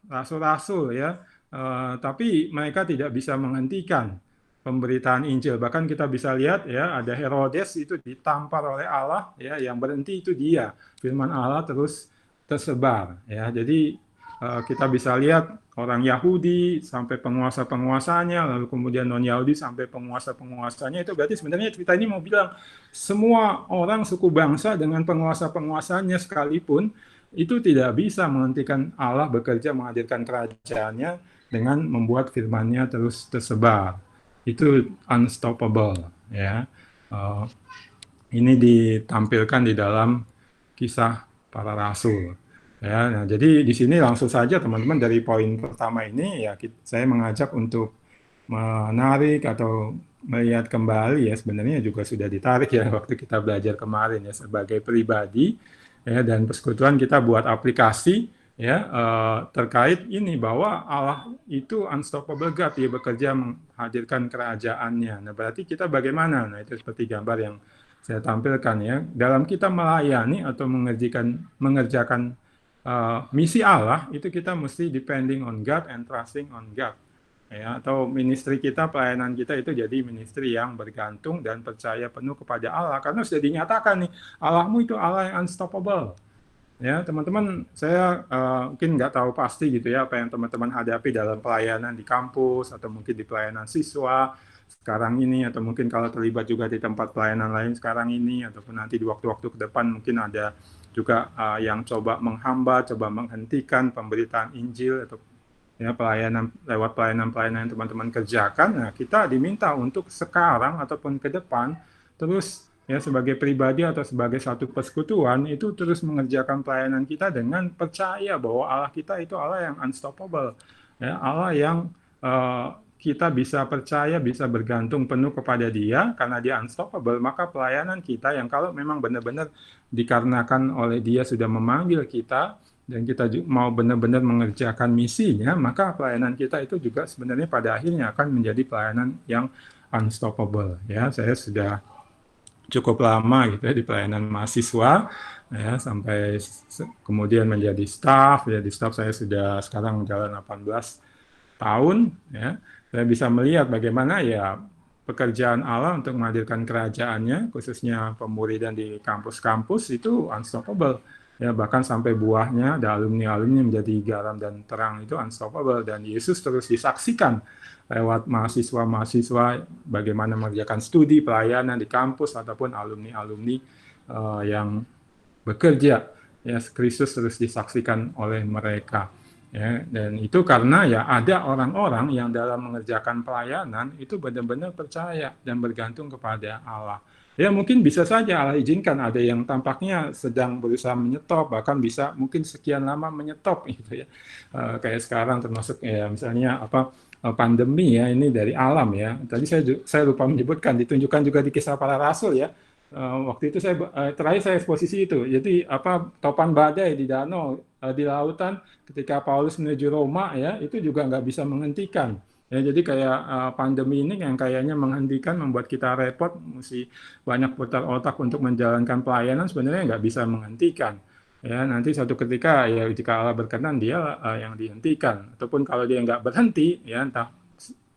rasul-rasul, ya. Tapi mereka tidak bisa menghentikan pemberitaan Injil. Bahkan kita bisa lihat ya, ada Herodes itu ditampar oleh Allah, ya, yang berhenti itu dia. Firman Allah terus tersebar, ya. Jadi kita bisa lihat orang Yahudi sampai penguasa-penguasanya, lalu kemudian non-Yahudi sampai penguasa-penguasanya. Itu berarti sebenarnya cerita ini mau bilang semua orang suku bangsa dengan penguasa-penguasanya sekalipun itu tidak bisa menghentikan Allah bekerja menghadirkan kerajaannya dengan membuat firman-Nya terus tersebar. Itu unstoppable, ya. Ini ditampilkan di dalam kisah para rasul, ya. Nah, jadi di sini langsung saja teman-teman dari poin pertama ini ya saya mengajak untuk menarik atau melihat kembali, ya, sebenarnya juga sudah ditarik ya waktu kita belajar kemarin, ya, sebagai pribadi, ya, dan persekutuan kita buat aplikasi, ya, terkait ini bahwa Allah itu unstoppable God, dia bekerja menghadirkan kerajaannya. Nah, berarti kita bagaimana? Nah, itu seperti gambar yang saya tampilkan, ya, dalam kita melayani atau mengerjakan misi Allah, itu kita mesti depending on God and trusting on God, ya, atau ministry kita, pelayanan kita itu jadi ministry yang bergantung dan percaya penuh kepada Allah, karena sudah dinyatakan nih, Allahmu itu Allah yang unstoppable. Ya, teman-teman, saya mungkin nggak tahu pasti gitu ya apa yang teman-teman hadapi dalam pelayanan di kampus atau mungkin di pelayanan siswa sekarang ini, atau mungkin kalau terlibat juga di tempat pelayanan lain sekarang ini, ataupun nanti di waktu-waktu ke depan mungkin ada juga yang coba menghambat, coba menghentikan pemberitaan Injil atau ya pelayanan lewat pelayanan-pelayanan yang teman-teman kerjakan. Nah, kita diminta untuk sekarang ataupun ke depan terus, ya, sebagai pribadi atau sebagai satu persekutuan itu terus mengerjakan pelayanan kita dengan percaya bahwa Allah kita itu Allah yang unstoppable, ya, Allah yang kita bisa percaya, bisa bergantung penuh kepada Dia karena Dia unstoppable. Maka pelayanan kita yang kalau memang benar-benar dikarenakan oleh Dia sudah memanggil kita dan kita mau benar-benar mengerjakan misinya, maka pelayanan kita itu juga sebenarnya pada akhirnya akan menjadi pelayanan yang unstoppable. Ya, saya sudah cukup lama gitu ya di pelayanan mahasiswa, ya, sampai kemudian menjadi staff, ya, di staff saya sudah sekarang jalan 18 tahun, ya. Saya bisa melihat bagaimana ya pekerjaan Allah untuk menghadirkan kerajaannya, khususnya pemuridan di kampus-kampus itu unstoppable. Ya, bahkan sampai buahnya, ada alumni-alumni menjadi garam dan terang, itu unstoppable. Dan Yesus terus disaksikan lewat mahasiswa-mahasiswa bagaimana mengerjakan studi, pelayanan di kampus, ataupun alumni-alumni yang bekerja. Ya, Kristus terus disaksikan oleh mereka. Ya, dan itu karena ya ada orang-orang yang dalam mengerjakan pelayanan itu benar-benar percaya dan bergantung kepada Allah. Ya, mungkin bisa saja Allah izinkan ada yang tampaknya sedang berusaha menyetop, bahkan bisa mungkin sekian lama menyetop gitu ya. Kayak sekarang termasuk ya misalnya pandemi, ya, ini dari alam, ya. Tadi saya lupa menyebutkan, ditunjukkan juga di kisah para rasul, ya. Waktu itu terakhir saya eksposisi itu. Jadi topan badai di danau, di lautan ketika Paulus menuju Roma, ya, itu juga nggak bisa menghentikan. Ya, jadi kayak pandemi ini yang kayaknya menghentikan, membuat kita repot, mesti banyak putar otak untuk menjalankan pelayanan, sebenarnya nggak bisa menghentikan. Ya, nanti suatu ketika ya jika Allah berkenan dia yang dihentikan, ataupun kalau dia nggak berhenti, ya, entah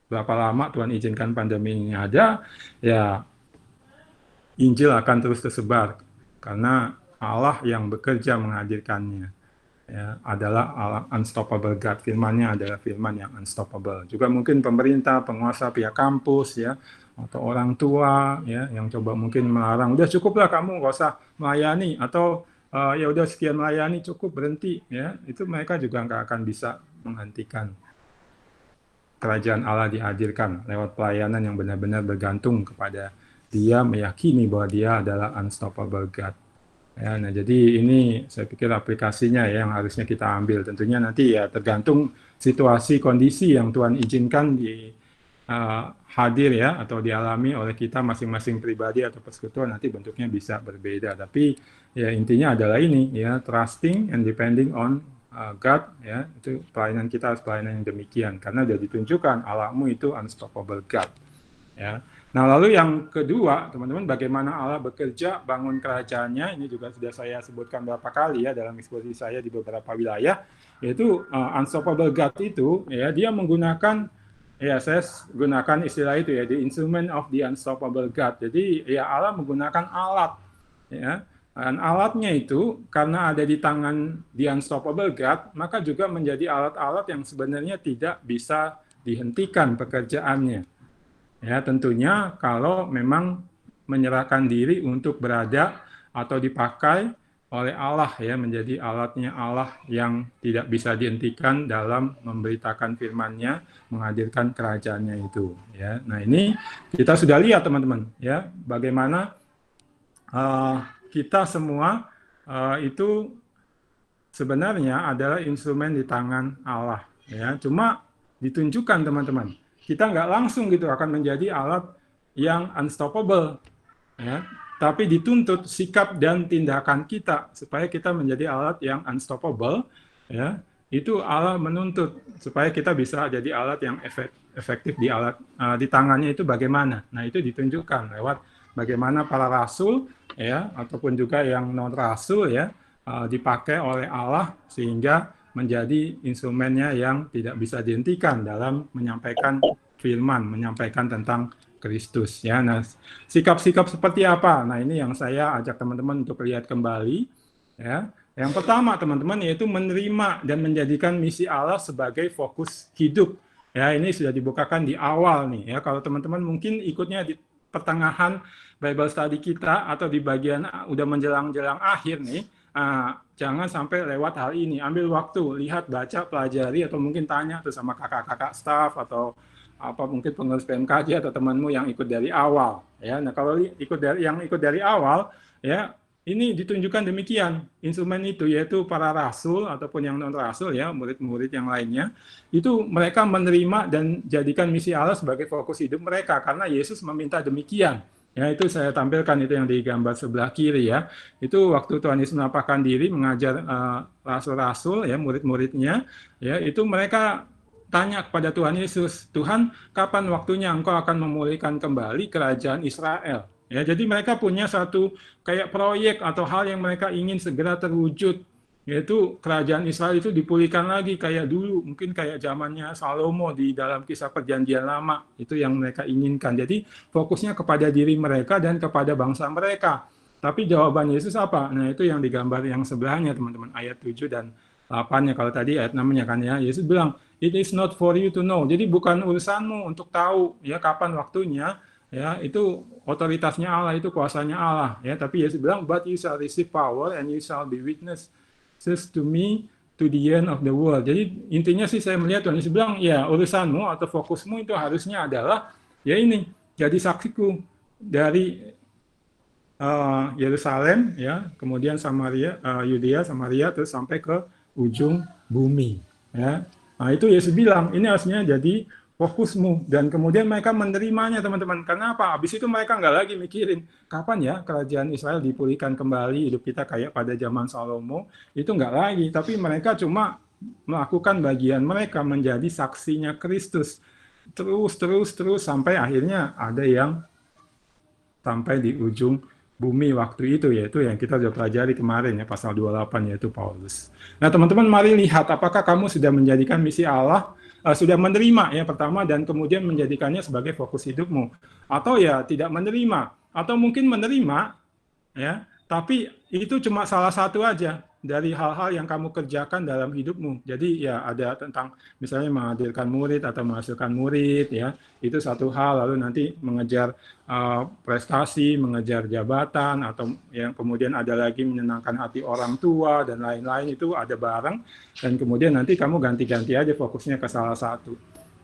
berapa lama Tuhan izinkan pandemi ini ada, ya Injil akan terus tersebar karena Allah yang bekerja menghadirkannya. Ya, adalah Allah unstoppable God. Firman-Nya adalah firman yang unstoppable. Juga mungkin pemerintah, penguasa pihak kampus ya, atau orang tua ya yang coba mungkin melarang, udah cukuplah kamu nggak usah melayani, atau ya udah sekian melayani cukup berhenti ya. Itu mereka juga nggak akan bisa menghentikan kerajaan Allah dihadirkan lewat pelayanan yang benar-benar bergantung kepada Dia, meyakini bahwa Dia adalah unstoppable God. Ya, nah jadi ini saya pikir aplikasinya ya yang harusnya kita ambil. Tentunya nanti ya tergantung situasi kondisi yang Tuhan izinkan hadir ya atau dialami oleh kita masing-masing pribadi atau persekutuan, nanti bentuknya bisa berbeda. Tapi ya intinya adalah ini ya, trusting and depending on God ya, itu pelayanan kita harus pelayanan yang demikian karena sudah ditunjukkan Allahmu itu unstoppable God ya. Nah, lalu yang kedua, teman-teman, bagaimana Allah bekerja bangun kerajaannya, ini juga sudah saya sebutkan beberapa kali ya dalam eksposisi saya di beberapa wilayah, yaitu unstoppable God itu, ya dia menggunakan, ya saya gunakan istilah itu ya, the instrument of the unstoppable God. Jadi ya Allah menggunakan alat, ya, dan alatnya itu karena ada di tangan the unstoppable God, maka juga menjadi alat-alat yang sebenarnya tidak bisa dihentikan pekerjaannya. Ya, tentunya kalau memang menyerahkan diri untuk berada atau dipakai oleh Allah ya, menjadi alatnya Allah yang tidak bisa dihentikan dalam memberitakan firman-Nya, menghadirkan kerajaannya itu ya. Nah, ini kita sudah lihat teman-teman ya, bagaimana kita semua itu sebenarnya adalah instrumen di tangan Allah ya. Cuma ditunjukkan teman-teman, kita nggak langsung gitu akan menjadi alat yang unstoppable, ya. Tapi dituntut sikap dan tindakan kita supaya kita menjadi alat yang unstoppable, ya. Itu Allah menuntut supaya kita bisa jadi alat yang efektif di di tangannya itu bagaimana. Nah itu ditunjukkan lewat bagaimana para rasul, ya, ataupun juga yang non rasul, ya, dipakai oleh Allah sehingga menjadi instrumennya yang tidak bisa dihentikan dalam menyampaikan firman, menyampaikan tentang Kristus. Ya, nah sikap-sikap seperti apa? Nah ini yang saya ajak teman-teman untuk lihat kembali. Ya, yang pertama teman-teman yaitu menerima dan menjadikan misi Allah sebagai fokus hidup. Ya, ini sudah dibukakan di awal nih. Ya, kalau teman-teman mungkin ikutnya di pertengahan Bible study kita atau di bagian udah menjelang-jelang akhir nih. Jangan sampai lewat hal ini, ambil waktu, lihat, baca, pelajari, atau mungkin tanya tuh sama kakak-kakak staff atau apa mungkin pengurus PMKJ atau temanmu yang ikut dari awal ya. Nah kalau ikut dari awal ya, ini ditunjukkan demikian instrumen itu, yaitu para rasul ataupun yang non rasul ya, murid-murid yang lainnya itu mereka menerima dan jadikan misi Allah sebagai fokus hidup mereka karena Yesus meminta demikian. Ya, itu saya tampilkan itu yang di gambar sebelah kiri ya. Itu waktu Tuhan Yesus menampakkan diri mengajar rasul-rasul ya, murid-muridnya ya, itu mereka tanya kepada Tuhan Yesus, Tuhan, kapan waktunya Engkau akan memulihkan kembali kerajaan Israel? Ya, jadi mereka punya satu kayak proyek atau hal yang mereka ingin segera terwujud, yaitu kerajaan Israel itu dipulihkan lagi kayak dulu, mungkin kayak zamannya Salomo di dalam Kisah Perjanjian Lama, itu yang mereka inginkan. Jadi fokusnya kepada diri mereka dan kepada bangsa mereka. Tapi jawaban Yesus apa? Nah itu yang digambar yang sebelahnya teman-teman, ayat 7 dan 8-nya, kalau tadi ayat 6-nya kan ya, Yesus bilang, it is not for you to know. Jadi bukan urusanmu untuk tahu ya kapan waktunya, ya itu otoritasnya Allah, itu kuasanya Allah ya. Tapi Yesus bilang, but you shall receive power and you shall be witnesses to me to the end of the world. Jadi intinya sih saya melihat Tuhan Yesus bilang, ya urusanmu atau fokusmu itu harusnya adalah ya ini, jadi saksiku dari Yerusalem ya, kemudian Samaria, Yudea, Samaria, terus sampai ke ujung bumi ya. Nah itu Yesus bilang ini harusnya jadi fokusmu, dan kemudian mereka menerimanya teman-teman. Kenapa? Habis itu mereka nggak lagi mikirin kapan ya kerajaan Israel dipulihkan kembali, hidup kita kayak pada zaman Salomo, itu nggak lagi. Tapi mereka cuma melakukan bagian mereka menjadi saksinya Kristus terus sampai akhirnya ada yang sampai di ujung bumi waktu itu, yaitu yang kita sudah pelajari kemarin ya, pasal 28, yaitu Paulus. Nah teman-teman, mari lihat apakah kamu sudah menjadikan misi Allah sudah menerima ya pertama dan kemudian menjadikannya sebagai fokus hidupmu, atau ya tidak menerima, atau mungkin menerima ya, tapi itu cuma salah satu aja dari hal-hal yang kamu kerjakan dalam hidupmu. Jadi ya ada tentang misalnya menghadirkan murid atau menghasilkan murid ya, itu satu hal. Lalu nanti mengejar prestasi, mengejar jabatan, atau yang kemudian ada lagi menyenangkan hati orang tua dan lain-lain, itu ada bareng. Dan kemudian nanti kamu ganti-ganti aja fokusnya ke salah satu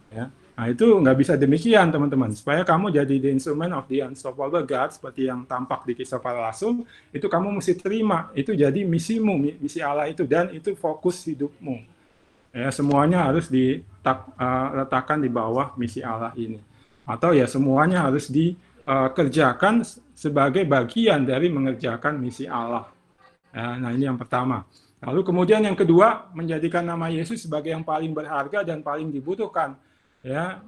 ya. Nah, itu nggak bisa demikian, teman-teman. Supaya kamu jadi the instrument of the unstoppable God, seperti yang tampak di Kisah Para Rasul, itu kamu mesti terima. Itu jadi misimu, misi Allah itu, dan itu fokus hidupmu. Ya, semuanya harus diletakkan di bawah misi Allah ini. Atau ya semuanya harus dikerjakan sebagai bagian dari mengerjakan misi Allah. Ya, nah, ini yang pertama. Lalu kemudian yang kedua, menjadikan nama Yesus sebagai yang paling berharga dan paling dibutuhkan. Ya,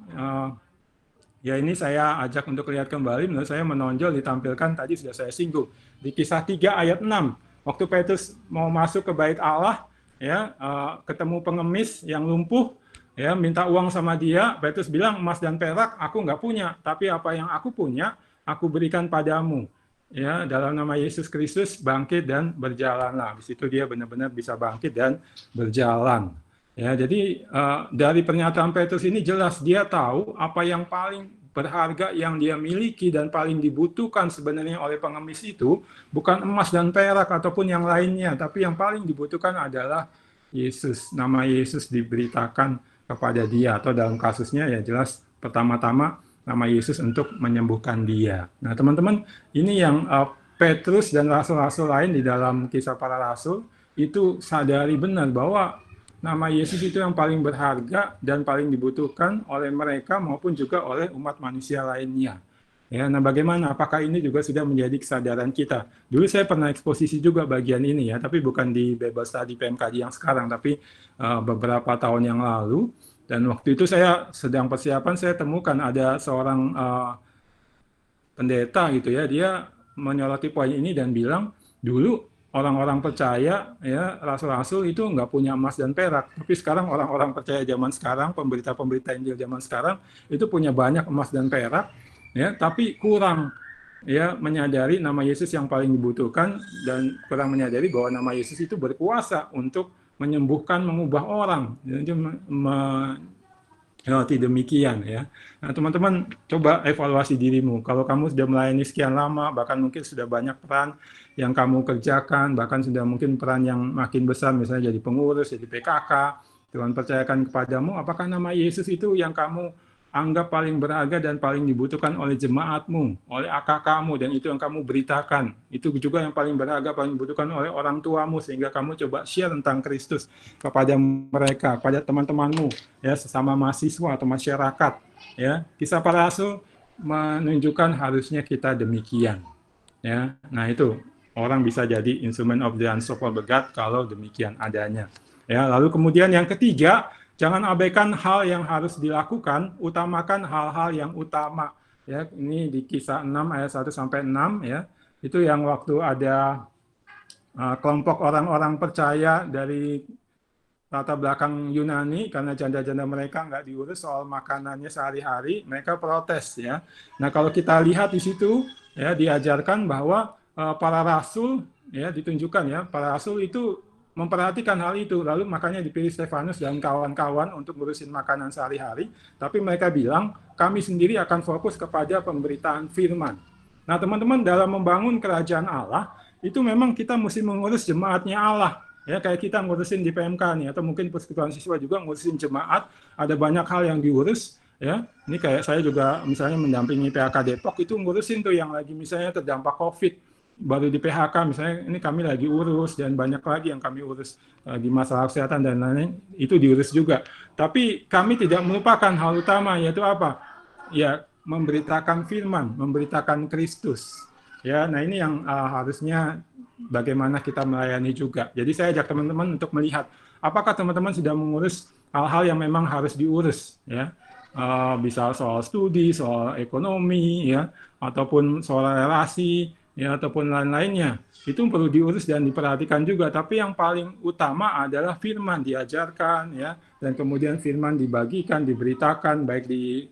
ini saya ajak untuk lihat kembali. Menurut saya menonjol ditampilkan tadi sudah saya singgung di Kisah 3 ayat 6. Waktu Petrus mau masuk ke bait Allah, ya, ketemu pengemis yang lumpuh, ya, minta uang sama dia. Petrus bilang, emas dan perak aku nggak punya, tapi apa yang aku punya aku berikan padamu. Ya, dalam nama Yesus Kristus bangkit dan berjalanlah. Di situ dia benar-benar bisa bangkit dan berjalan. Ya, jadi dari pernyataan Petrus ini jelas dia tahu apa yang paling berharga yang dia miliki dan paling dibutuhkan sebenarnya oleh pengemis itu bukan emas dan perak ataupun yang lainnya, tapi yang paling dibutuhkan adalah Yesus. Nama Yesus diberitakan kepada dia, atau dalam kasusnya ya jelas pertama-tama nama Yesus untuk menyembuhkan dia. Nah, teman-teman, ini yang Petrus dan rasul-rasul lain di dalam Kisah Para Rasul itu sadari benar bahwa nama Yesus itu yang paling berharga dan paling dibutuhkan oleh mereka maupun juga oleh umat manusia lainnya. Ya, nah bagaimana? Apakah ini juga sudah menjadi kesadaran kita? Dulu saya pernah eksposisi juga bagian ini ya, tapi bukan di Bible Study PMKJ yang sekarang, tapi beberapa tahun yang lalu. Dan waktu itu saya sedang persiapan, saya temukan ada seorang pendeta gitu ya, dia menyoroti poin ini dan bilang, dulu orang-orang percaya ya rasul-rasul itu nggak punya emas dan perak, tapi sekarang orang-orang percaya zaman sekarang, pemberita-pemberita Injil zaman sekarang itu punya banyak emas dan perak ya, tapi kurang ya menyadari nama Yesus yang paling dibutuhkan dan kurang menyadari bahwa nama Yesus itu berkuasa untuk menyembuhkan, mengubah orang. Jadi demikian ya. Nah, teman-teman coba evaluasi dirimu. Kalau kamu sudah melayani sekian lama, bahkan mungkin sudah banyak peran yang kamu kerjakan, bahkan sudah mungkin peran yang makin besar, misalnya jadi pengurus, jadi PKK, Tuhan percayakan kepadamu, apakah nama Yesus itu yang kamu anggap paling berharga dan paling dibutuhkan oleh jemaatmu, oleh AKK-mu, dan itu yang kamu beritakan. Itu juga yang paling berharga, paling dibutuhkan oleh orang tuamu, sehingga kamu coba share tentang Kristus kepada mereka, pada teman-temanmu, ya, sesama mahasiswa atau masyarakat. Ya, Kisah Para Rasul menunjukkan harusnya kita demikian. Ya, nah itu orang bisa jadi instrument of the unstoppable God kalau demikian adanya. Ya, lalu kemudian yang ketiga, jangan abaikan hal yang harus dilakukan, utamakan hal-hal yang utama. Ya, ini di Kisah 6 ayat 1 sampai 6 ya. Itu yang waktu ada kelompok orang-orang percaya dari latar belakang Yunani, karena janda-janda mereka nggak diurus soal makanannya sehari-hari, mereka protes ya. Nah, kalau kita lihat di situ ya diajarkan bahwa para rasul ya ditunjukkan ya, para rasul itu memperhatikan hal itu, lalu makanya dipilih Stefanus dan kawan-kawan untuk ngurusin makanan sehari-hari, tapi mereka bilang kami sendiri akan fokus kepada pemberitaan firman. Nah, teman-teman, dalam membangun kerajaan Allah itu memang kita mesti mengurus jemaatnya Allah. Ya, kayak kita ngurusin di PMK nih, atau mungkin persekutuan siswa juga ngurusin jemaat, ada banyak hal yang diurus. Ya, ini kayak saya juga misalnya mendampingi PHK Depok itu ngurusin tuh yang lagi misalnya terdampak COVID, baru di PHK misalnya ini kami lagi urus, dan banyak lagi yang kami urus di masalah kesehatan dan lain-lain itu diurus juga. Tapi kami tidak melupakan hal utama, yaitu apa? Ya, memberitakan firman, memberitakan Kristus. Ya, nah ini yang harusnya bagaimana kita melayani juga. Jadi saya ajak teman-teman untuk melihat apakah teman-teman sudah mengurus hal-hal yang memang harus diurus, ya. Bisa soal studi, soal ekonomi, ya, ataupun soal relasi, ya ataupun lain-lainnya. Itu perlu diurus dan diperhatikan juga. Tapi yang paling utama adalah firman diajarkan, ya, dan kemudian firman dibagikan, diberitakan, baik di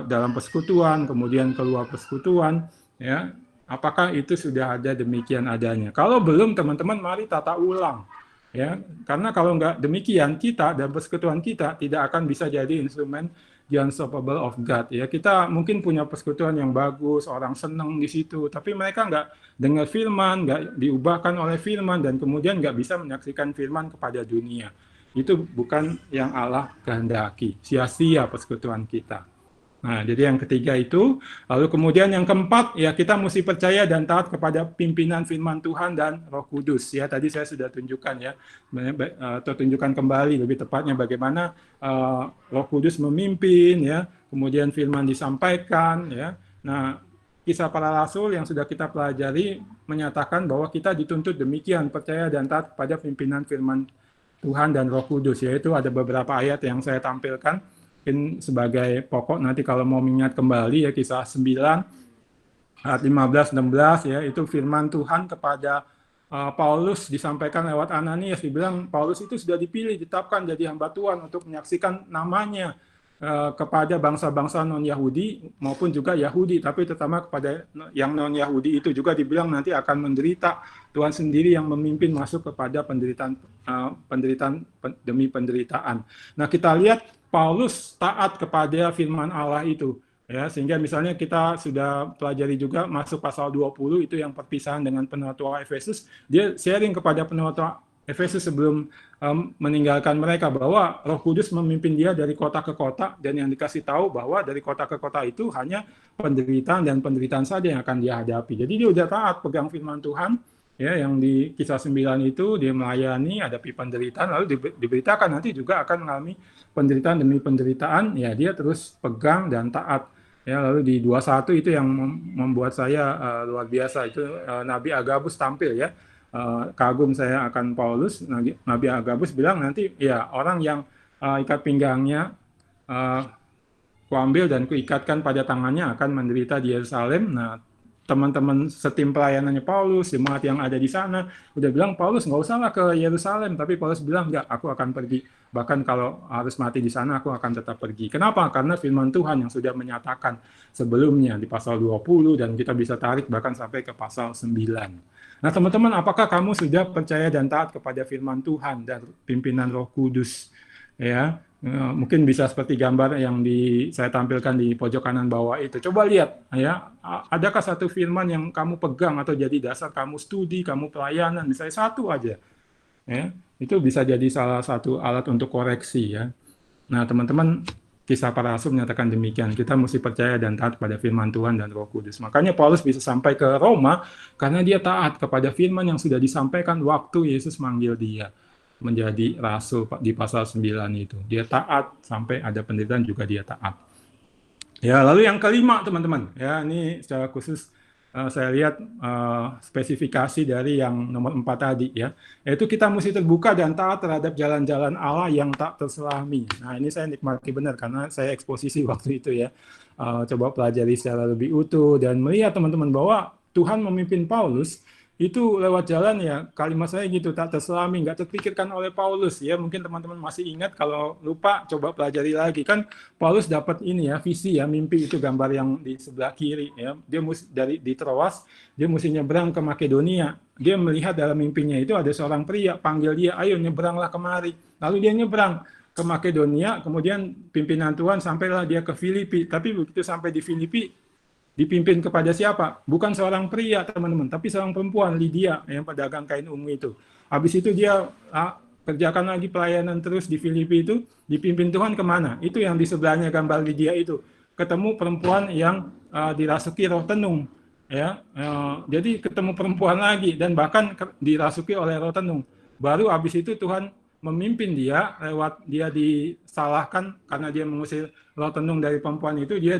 dalam persekutuan, kemudian keluar persekutuan, ya. Apakah itu sudah ada demikian adanya? Kalau belum, teman-teman, mari tata ulang, ya. Karena kalau nggak demikian, kita dan persekutuan kita tidak akan bisa jadi instrumen the unstoppable of God, ya. Kita mungkin punya persekutuan yang bagus, orang senang di situ, tapi mereka nggak dengar firman, nggak diubahkan oleh firman, dan kemudian nggak bisa menyaksikan firman kepada dunia. Itu bukan yang Allah kehendaki, sia-sia persekutuan kita. Nah, jadi yang ketiga itu, lalu kemudian yang keempat, ya kita mesti percaya dan taat kepada pimpinan firman Tuhan dan Roh Kudus. Ya, tadi saya sudah tunjukkan, ya, atau tunjukkan kembali lebih tepatnya bagaimana Roh Kudus memimpin, ya, kemudian firman disampaikan, ya. Nah, Kisah Para Rasul yang sudah kita pelajari menyatakan bahwa kita dituntut demikian, percaya dan taat kepada pimpinan firman Tuhan dan Roh Kudus, yaitu ada beberapa ayat yang saya tampilkan mungkin sebagai pokok nanti kalau mau mengingat kembali, ya, Kisah 9 ayat 15-16, ya, itu firman Tuhan kepada Paulus disampaikan lewat Ananias. Dibilang Paulus itu sudah dipilih, ditetapkan jadi hamba Tuhan untuk menyaksikan namanya kepada bangsa-bangsa non-Yahudi maupun juga Yahudi, tapi terutama kepada yang non-Yahudi itu juga dibilang nanti akan menderita. Tuhan sendiri yang memimpin masuk kepada penderitaan demi penderitaan. Nah, kita lihat Paulus taat kepada firman Allah itu, ya, sehingga misalnya kita sudah pelajari juga masuk pasal 20 itu yang perpisahan dengan penatua Efesus, dia sharing kepada penatua Efesus sebelum meninggalkan mereka bahwa Roh Kudus memimpin dia dari kota ke kota, dan yang dikasih tahu bahwa dari kota ke kota itu hanya penderitaan dan penderitaan saja yang akan dia hadapi. Jadi dia udah taat pegang firman Tuhan, ya, yang di Kisah 9 itu dia melayani, hadapi penderitaan, lalu diberitakan nanti juga akan mengalami penderitaan demi penderitaan, ya dia terus pegang dan taat. Ya, lalu di 21 itu yang membuat saya luar biasa, itu Nabi Agabus tampil, ya. Kagum saya akan Paulus. Nabi Agabus bilang nanti, ya, orang yang ikat pinggangnya kuambil dan kuikatkan pada tangannya akan menderita di Yerusalem. Nah, teman-teman setim pelayanannya Paulus, jemaat yang ada di sana, udah bilang, Paulus nggak usahlah ke Yerusalem, tapi Paulus bilang, enggak, aku akan pergi. Bahkan kalau harus mati di sana, aku akan tetap pergi. Kenapa? Karena firman Tuhan yang sudah menyatakan sebelumnya di pasal 20, dan kita bisa tarik bahkan sampai ke pasal 9. Nah, teman-teman, apakah kamu sudah percaya dan taat kepada firman Tuhan dan pimpinan Roh Kudus? Ya, mungkin bisa seperti gambar yang saya tampilkan di pojok kanan bawah itu. Coba lihat, ya, adakah satu firman yang kamu pegang atau jadi dasar kamu studi, kamu pelayanan, misalnya satu aja, ya, itu bisa jadi salah satu alat untuk koreksi, ya. Nah, teman-teman, Kisah Para Rasul menyatakan demikian. Kita mesti percaya dan taat pada firman Tuhan dan Roh Kudus. Makanya Paulus bisa sampai ke Roma karena dia taat kepada firman yang sudah disampaikan waktu Yesus manggil dia menjadi rasul di pasal 9 itu. Dia taat sampai ada penderitaan juga dia taat. Ya, lalu yang kelima, teman-teman, ya, ini secara khusus saya lihat spesifikasi dari yang nomor 4 tadi, ya, yaitu kita mesti terbuka dan taat terhadap jalan-jalan Allah yang tak terselami. Nah, ini saya nikmati benar karena saya eksposisi waktu itu, ya. Coba pelajari secara lebih utuh dan melihat, teman-teman, bahwa Tuhan memimpin Paulus itu lewat jalan, ya, kalimat saya gitu, tak terselami, nggak terpikirkan oleh Paulus, ya. Mungkin teman-teman masih ingat, kalau lupa coba pelajari lagi. Kan Paulus dapat ini, ya, visi, ya, mimpi itu gambar yang di sebelah kiri, ya. Dia mesti di Troas, dia mesti nyebrang ke Makedonia. Dia melihat dalam mimpinya itu ada seorang pria panggil dia, ayo nyebranglah kemari. Lalu dia nyebrang ke Makedonia, kemudian pimpinan Tuhan sampailah dia ke Filipi. Tapi begitu sampai di Filipi, dipimpin kepada siapa? Bukan seorang pria, teman-teman, tapi seorang perempuan, Lydia, yang pedagang kain ungu itu. Habis itu dia kerjakan lagi pelayanan terus di Filipi itu, dipimpin Tuhan kemana? Itu yang di sebelahnya gambar Lydia itu. Ketemu perempuan yang dirasuki roh tenung. Ya, jadi ketemu perempuan lagi, dan bahkan dirasuki oleh roh tenung. Baru habis itu Tuhan memimpin dia, lewat dia disalahkan karena dia mengusir roh tenung dari perempuan itu, dia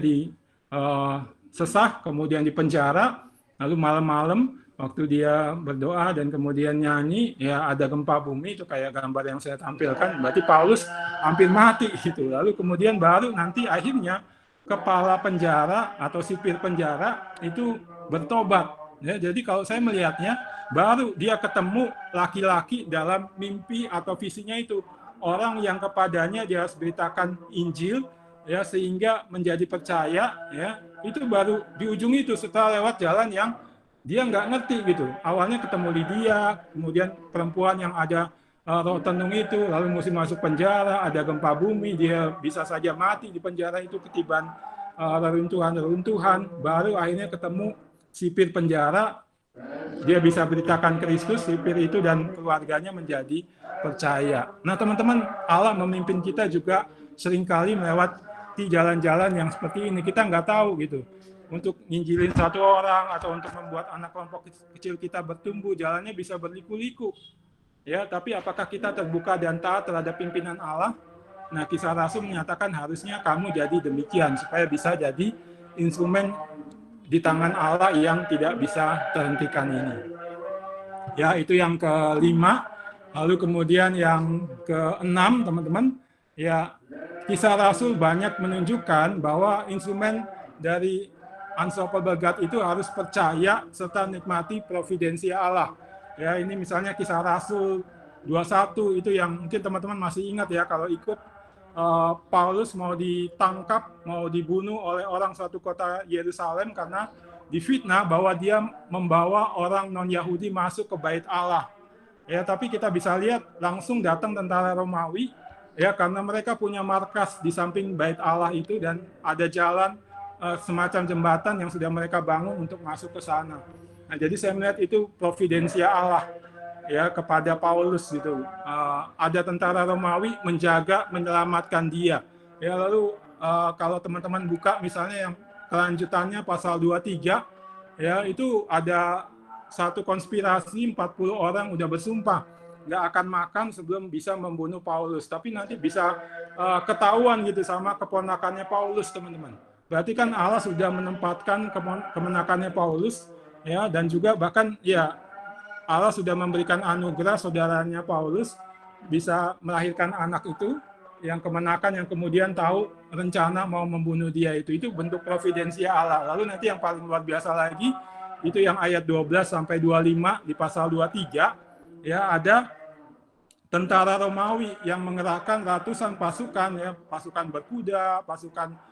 sesah, kemudian dipenjara, lalu malam-malam waktu dia berdoa dan kemudian nyanyi, ya, ada gempa bumi, itu kayak gambar yang saya tampilkan, berarti Paulus hampir mati gitu. Lalu kemudian baru nanti akhirnya kepala penjara atau sipir penjara itu bertobat, Ya, jadi kalau saya melihatnya, baru dia ketemu laki-laki dalam mimpi atau visinya itu. Orang yang kepadanya dia harus beritakan Injil, ya, sehingga menjadi percaya, ya, itu baru di ujung itu setelah lewat jalan yang dia nggak ngerti gitu. Awalnya ketemu Lydia, kemudian perempuan yang ada roh tenung itu, lalu mesti masuk penjara, ada gempa bumi, dia bisa saja mati di penjara itu ketiban reruntuhan, baru akhirnya ketemu sipir penjara, dia bisa beritakan Kristus, sipir itu dan keluarganya menjadi percaya. Nah teman-teman, Allah memimpin kita juga seringkali melewati jalan-jalan yang seperti ini. Kita nggak tahu gitu. Untuk nginjilin satu orang atau untuk membuat anak kelompok kecil kita bertumbuh, jalannya bisa berliku-liku. Ya, tapi apakah kita terbuka dan taat terhadap pimpinan Allah? Nah, Kisah Rasul menyatakan harusnya kamu jadi demikian supaya bisa jadi instrumen di tangan Allah yang tidak bisa terhentikan ini. Ya, itu yang kelima. Lalu kemudian yang keenam, teman-teman, ya, Kisah Rasul banyak menunjukkan bahwa instrumen dari Unstoppable God itu harus percaya serta nikmati providensi Allah. Ya, ini misalnya Kisah Rasul 21 itu yang mungkin teman-teman masih ingat ya, kalau ikut Paulus mau ditangkap, mau dibunuh oleh orang suatu kota Yerusalem karena difitnah bahwa dia membawa orang non-Yahudi masuk ke bait Allah. Ya, tapi kita bisa lihat langsung datang tentara Romawi, ya, karena mereka punya markas di samping bait Allah itu dan ada jalan semacam jembatan yang sudah mereka bangun untuk masuk ke sana. Nah, jadi saya melihat itu providensia Allah, ya, kepada Paulus gitu. Ada tentara Romawi menjaga, menyelamatkan dia. Ya, lalu kalau teman-teman buka misalnya yang kelanjutannya pasal 23, ya, itu ada satu konspirasi 40 orang udah bersumpah nggak akan makan sebelum bisa membunuh Paulus. Tapi nanti bisa ketahuan gitu sama keponakannya Paulus, teman-teman. Berarti kan Allah sudah menempatkan kemenakannya Paulus, ya, dan juga bahkan ya Allah sudah memberikan anugerah saudaranya Paulus bisa melahirkan anak itu yang kemenakan, yang kemudian tahu rencana mau membunuh dia itu bentuk providensia Allah. Lalu nanti yang paling luar biasa lagi itu yang ayat 12 sampai 25 di pasal 23, ya, ada tentara Romawi yang mengerahkan ratusan pasukan, ya, pasukan berkuda, pasukan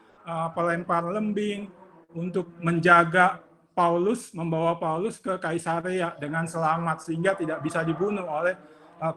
pelempar lembing untuk menjaga Paulus, membawa Paulus ke Kaisarea dengan selamat sehingga tidak bisa dibunuh oleh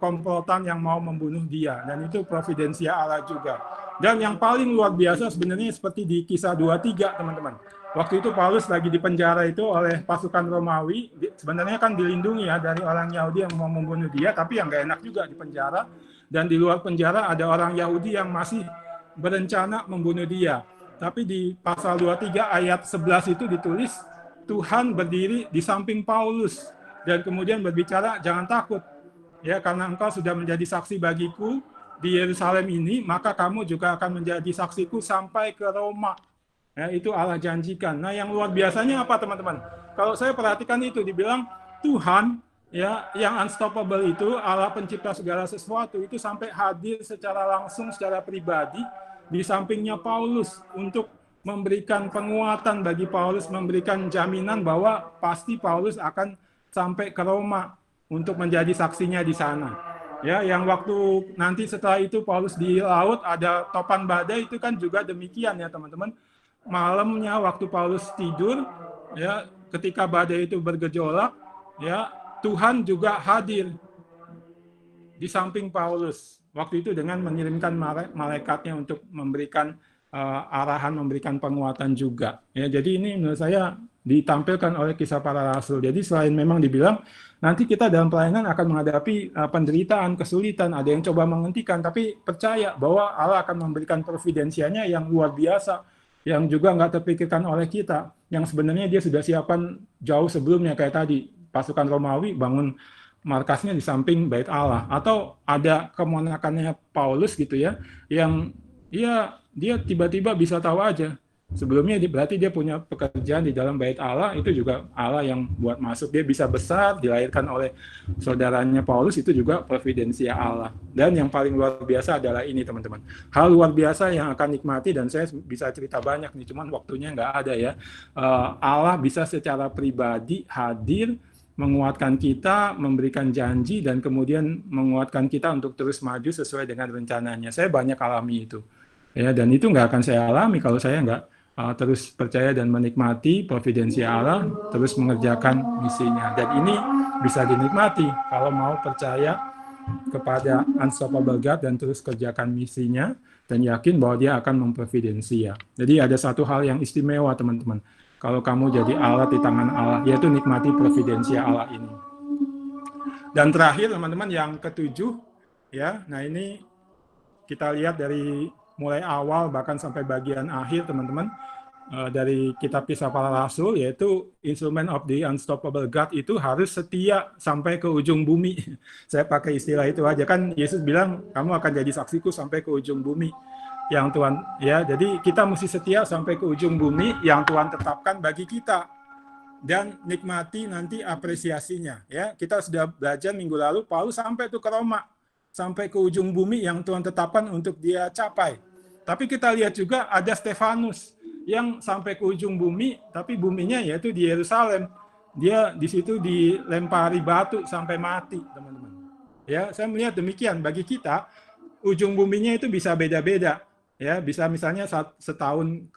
komplotan yang mau membunuh dia. Dan itu providensia Allah juga. Dan yang paling luar biasa sebenarnya seperti di Kisah 23, teman-teman. Waktu itu Paulus lagi di penjara itu oleh pasukan Romawi, sebenarnya kan dilindungi ya dari orang Yahudi yang mau membunuh dia, tapi yang nggak enak juga di penjara. Dan di luar penjara ada orang Yahudi yang masih berencana membunuh dia. Tapi di pasal 23 ayat 11 itu ditulis, Tuhan berdiri di samping Paulus dan kemudian berbicara, jangan takut, ya, karena engkau sudah menjadi saksi bagiku di Yerusalem ini, maka kamu juga akan menjadi saksiku sampai ke Roma. Ya, itu Allah janjikan. Nah, yang luar biasanya apa, teman-teman? Kalau saya perhatikan itu dibilang Tuhan, ya, yang unstoppable itu, Allah pencipta segala sesuatu itu sampai hadir secara langsung, secara pribadi di sampingnya Paulus untuk memberikan penguatan bagi Paulus, memberikan jaminan bahwa pasti Paulus akan sampai ke Roma untuk menjadi saksinya di sana. Ya, yang waktu nanti setelah itu Paulus di laut ada topan badai itu kan juga demikian ya, teman-teman. Malamnya waktu Paulus tidur, ya, ketika badai itu bergejolak, ya, Tuhan juga hadir di samping Paulus. Waktu itu dengan mengirimkan malaikatnya untuk memberikan arahan, memberikan penguatan juga. Ya, jadi ini menurut saya ditampilkan oleh Kisah Para Rasul. Jadi selain memang dibilang nanti kita dalam pelayanan akan menghadapi penderitaan, kesulitan, ada yang coba menghentikan, tapi percaya bahwa Allah akan memberikan providensianya yang luar biasa, yang juga nggak terpikirkan oleh kita, yang sebenarnya dia sudah siapkan jauh sebelumnya, kayak tadi pasukan Romawi bangun markasnya di samping bait Allah, atau ada kemenakannya Paulus gitu ya, yang dia tiba-tiba bisa tahu aja Sebelumnya berarti dia punya pekerjaan di dalam bait Allah, itu juga Allah yang buat masuk. Dia bisa besar, dilahirkan oleh saudaranya Paulus, itu juga providensia Allah. Dan yang paling luar biasa adalah ini teman-teman. Hal luar biasa yang akan nikmati, dan saya bisa cerita banyak nih, cuman waktunya nggak ada ya. Allah bisa secara pribadi hadir, menguatkan kita, memberikan janji, dan kemudian menguatkan kita untuk terus maju sesuai dengan rencananya. Saya banyak alami itu. Ya, dan itu nggak akan saya alami kalau saya nggak terus percaya dan menikmati providensia Allah, terus mengerjakan misinya. Dan ini bisa dinikmati kalau mau percaya kepada unstoppable God dan terus kerjakan misinya, dan yakin bahwa dia akan memprovidensia. Jadi ada satu hal yang istimewa teman-teman. Kalau kamu jadi alat di tangan Allah, yaitu nikmati providensia Allah ini. Dan terakhir teman-teman, yang ketujuh, ya, nah ini kita lihat dari mulai awal bahkan sampai bagian akhir teman-teman, dari kitab Kisah Para Rasul, yaitu instrument of the unstoppable God itu harus setia sampai ke ujung bumi. Saya pakai istilah itu aja, kan Yesus bilang kamu akan jadi saksiku sampai ke ujung bumi yang Tuhan, ya. Jadi kita mesti setia sampai ke ujung bumi yang Tuhan tetapkan bagi kita, dan nikmati nanti apresiasinya, ya. Kita sudah belajar minggu lalu, Paulus sampai tuh ke Roma, sampai ke ujung bumi yang Tuhan tetapkan untuk dia capai. Tapi kita lihat juga ada Stefanus yang sampai ke ujung bumi, tapi buminya yaitu di Yerusalem. Dia di situ dilempari batu sampai mati, teman-teman. Ya, saya melihat demikian. Bagi kita, ujung buminya itu bisa beda-beda. Ya, bisa misalnya setahun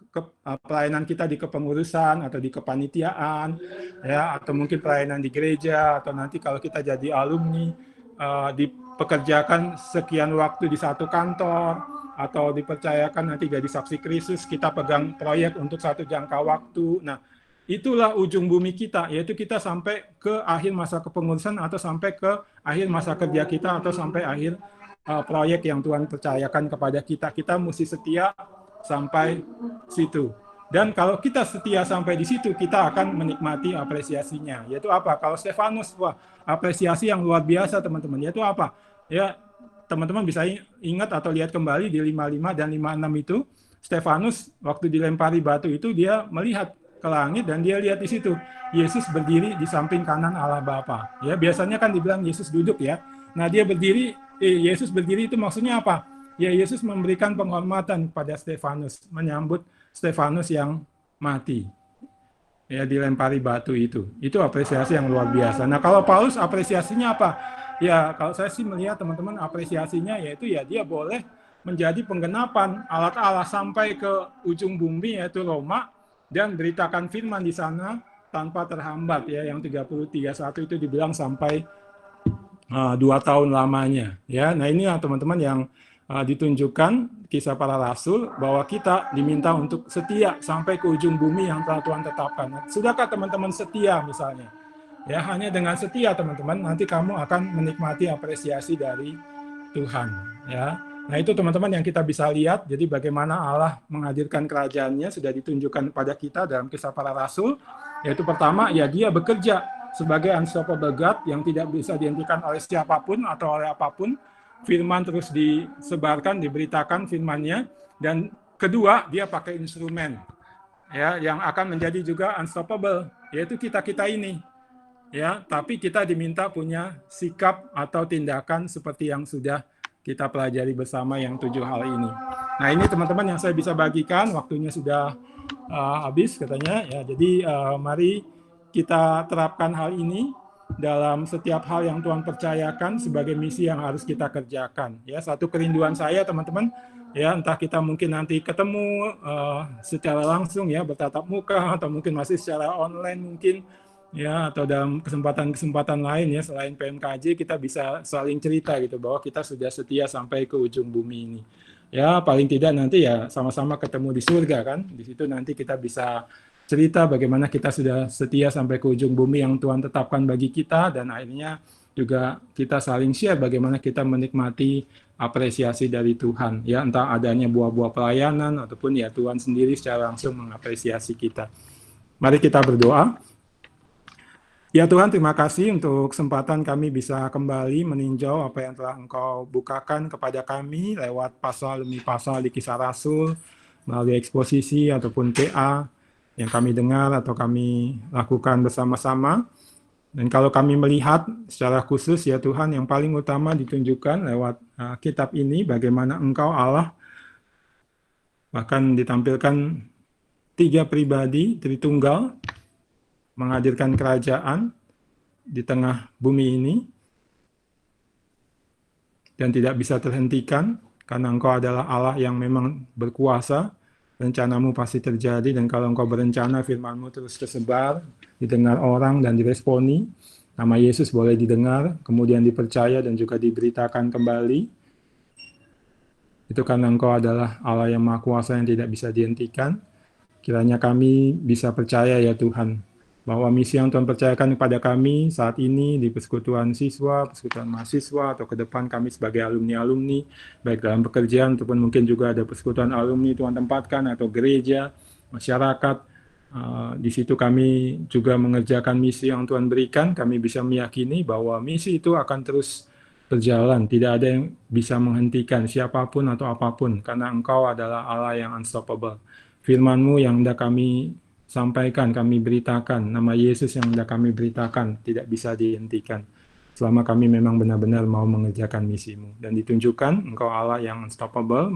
pelayanan kita di kepengurusan atau di kepanitiaan, ya, atau mungkin pelayanan di gereja, atau nanti kalau kita jadi alumni, dipekerjakan sekian waktu di satu kantor, atau dipercayakan nanti jadi saksi Kristus, kita pegang proyek untuk satu jangka waktu. Nah, itulah ujung bumi kita, yaitu kita sampai ke akhir masa kepengurusan, atau sampai ke akhir masa kerja kita, atau sampai akhir proyek yang Tuhan percayakan kepada kita. Kita mesti setia sampai situ. Dan kalau kita setia sampai di situ, kita akan menikmati apresiasinya. Yaitu apa? Kalau Stefanus, wah, apresiasi yang luar biasa teman-teman. Yaitu apa? Ya, teman-teman bisa ingat atau lihat kembali di 55 dan 56 itu, Stefanus waktu dilempari batu itu dia melihat ke langit dan dia lihat di situ Yesus berdiri di samping kanan Allah Bapa. Ya, biasanya kan dibilang Yesus duduk ya. Nah, dia berdiri, Yesus berdiri itu maksudnya apa? Ya, Yesus memberikan penghormatan kepada Stefanus, menyambut Stefanus yang mati. Ya, dilempari batu itu. Itu apresiasi yang luar biasa. Nah, kalau Paulus apresiasinya apa? Ya, kalau saya sih melihat teman-teman apresiasinya yaitu ya dia boleh menjadi penggenapan alat Allah sampai ke ujung bumi yaitu Roma, dan beritakan firman di sana tanpa terhambat, ya, yang 30:31 itu dibilang sampai 2 tahun lamanya, ya. Nah, ini teman-teman yang ditunjukkan Kisah Para Rasul bahwa kita diminta untuk setia sampai ke ujung bumi yang telah Tuhan tetapkan. Sudahkah teman-teman setia misalnya? Ya, hanya dengan setia teman-teman nanti kamu akan menikmati apresiasi dari Tuhan, ya. Nah, itu teman-teman yang kita bisa lihat. Jadi bagaimana Allah menghadirkan kerajaannya sudah ditunjukkan pada kita dalam Kisah Para Rasul. Yaitu pertama, ya dia bekerja sebagai unstoppable God yang tidak bisa dihentikan oleh siapapun atau oleh apapun. Firman terus disebarkan, diberitakan firman-Nya. Dan kedua, dia pakai instrumen, ya, yang akan menjadi juga unstoppable, yaitu kita-kita ini. Ya, tapi kita diminta punya sikap atau tindakan seperti yang sudah kita pelajari bersama yang 7 hal ini. Nah, ini teman-teman yang saya bisa bagikan, waktunya sudah habis katanya. Ya, jadi mari kita terapkan hal ini dalam setiap hal yang Tuhan percayakan sebagai misi yang harus kita kerjakan. Ya, satu kerinduan saya teman-teman, ya, entah kita mungkin nanti ketemu secara langsung ya, bertatap muka, atau mungkin masih secara online mungkin. Ya, atau dalam kesempatan-kesempatan lain ya selain PMKJ kita bisa saling cerita gitu bahwa kita sudah setia sampai ke ujung bumi ini. Ya, paling tidak nanti ya sama-sama ketemu di surga kan. Di situ nanti kita bisa cerita bagaimana kita sudah setia sampai ke ujung bumi yang Tuhan tetapkan bagi kita, dan akhirnya juga kita saling share bagaimana kita menikmati apresiasi dari Tuhan. Ya, entah adanya buah-buah pelayanan ataupun ya Tuhan sendiri secara langsung mengapresiasi kita. Mari kita berdoa. Ya Tuhan, terima kasih untuk kesempatan kami bisa kembali meninjau apa yang telah Engkau bukakan kepada kami lewat pasal demi pasal di Kisah Rasul. melalui eksposisi ataupun PA yang kami dengar atau kami lakukan bersama-sama. Dan kalau kami melihat secara khusus ya Tuhan, yang paling utama ditunjukkan lewat kitab ini, bagaimana Engkau Allah, bahkan ditampilkan 3 pribadi, Tritunggal, menghadirkan kerajaan di tengah bumi ini, dan tidak bisa terhentikan, karena Engkau adalah Allah yang memang berkuasa, rencanamu pasti terjadi, dan kalau Engkau berencana, firman-Mu terus tersebar, didengar orang dan diresponi, nama Yesus boleh didengar, kemudian dipercaya dan juga diberitakan kembali. Itu karena Engkau adalah Allah yang Maha Kuasa yang tidak bisa dihentikan. Kiranya kami bisa percaya ya Tuhan, bahwa misi yang Tuhan percayakan kepada kami saat ini di persekutuan siswa, persekutuan mahasiswa, atau ke depan kami sebagai alumni-alumni, baik dalam pekerjaan ataupun mungkin juga ada persekutuan alumni Tuhan tempatkan, atau gereja, masyarakat, di situ kami juga mengerjakan misi yang Tuhan berikan. Kami bisa meyakini bahwa misi itu akan terus berjalan, tidak ada yang bisa menghentikan siapapun atau apapun, karena Engkau adalah Allah yang unstoppable. Firman-Mu yang hendak kami sampaikan, kami beritakan, nama Yesus yang hendak kami beritakan, tidak bisa dihentikan. Selama kami memang benar-benar mau mengerjakan misi-Mu. Dan ditunjukkan, Engkau Allah yang unstoppable,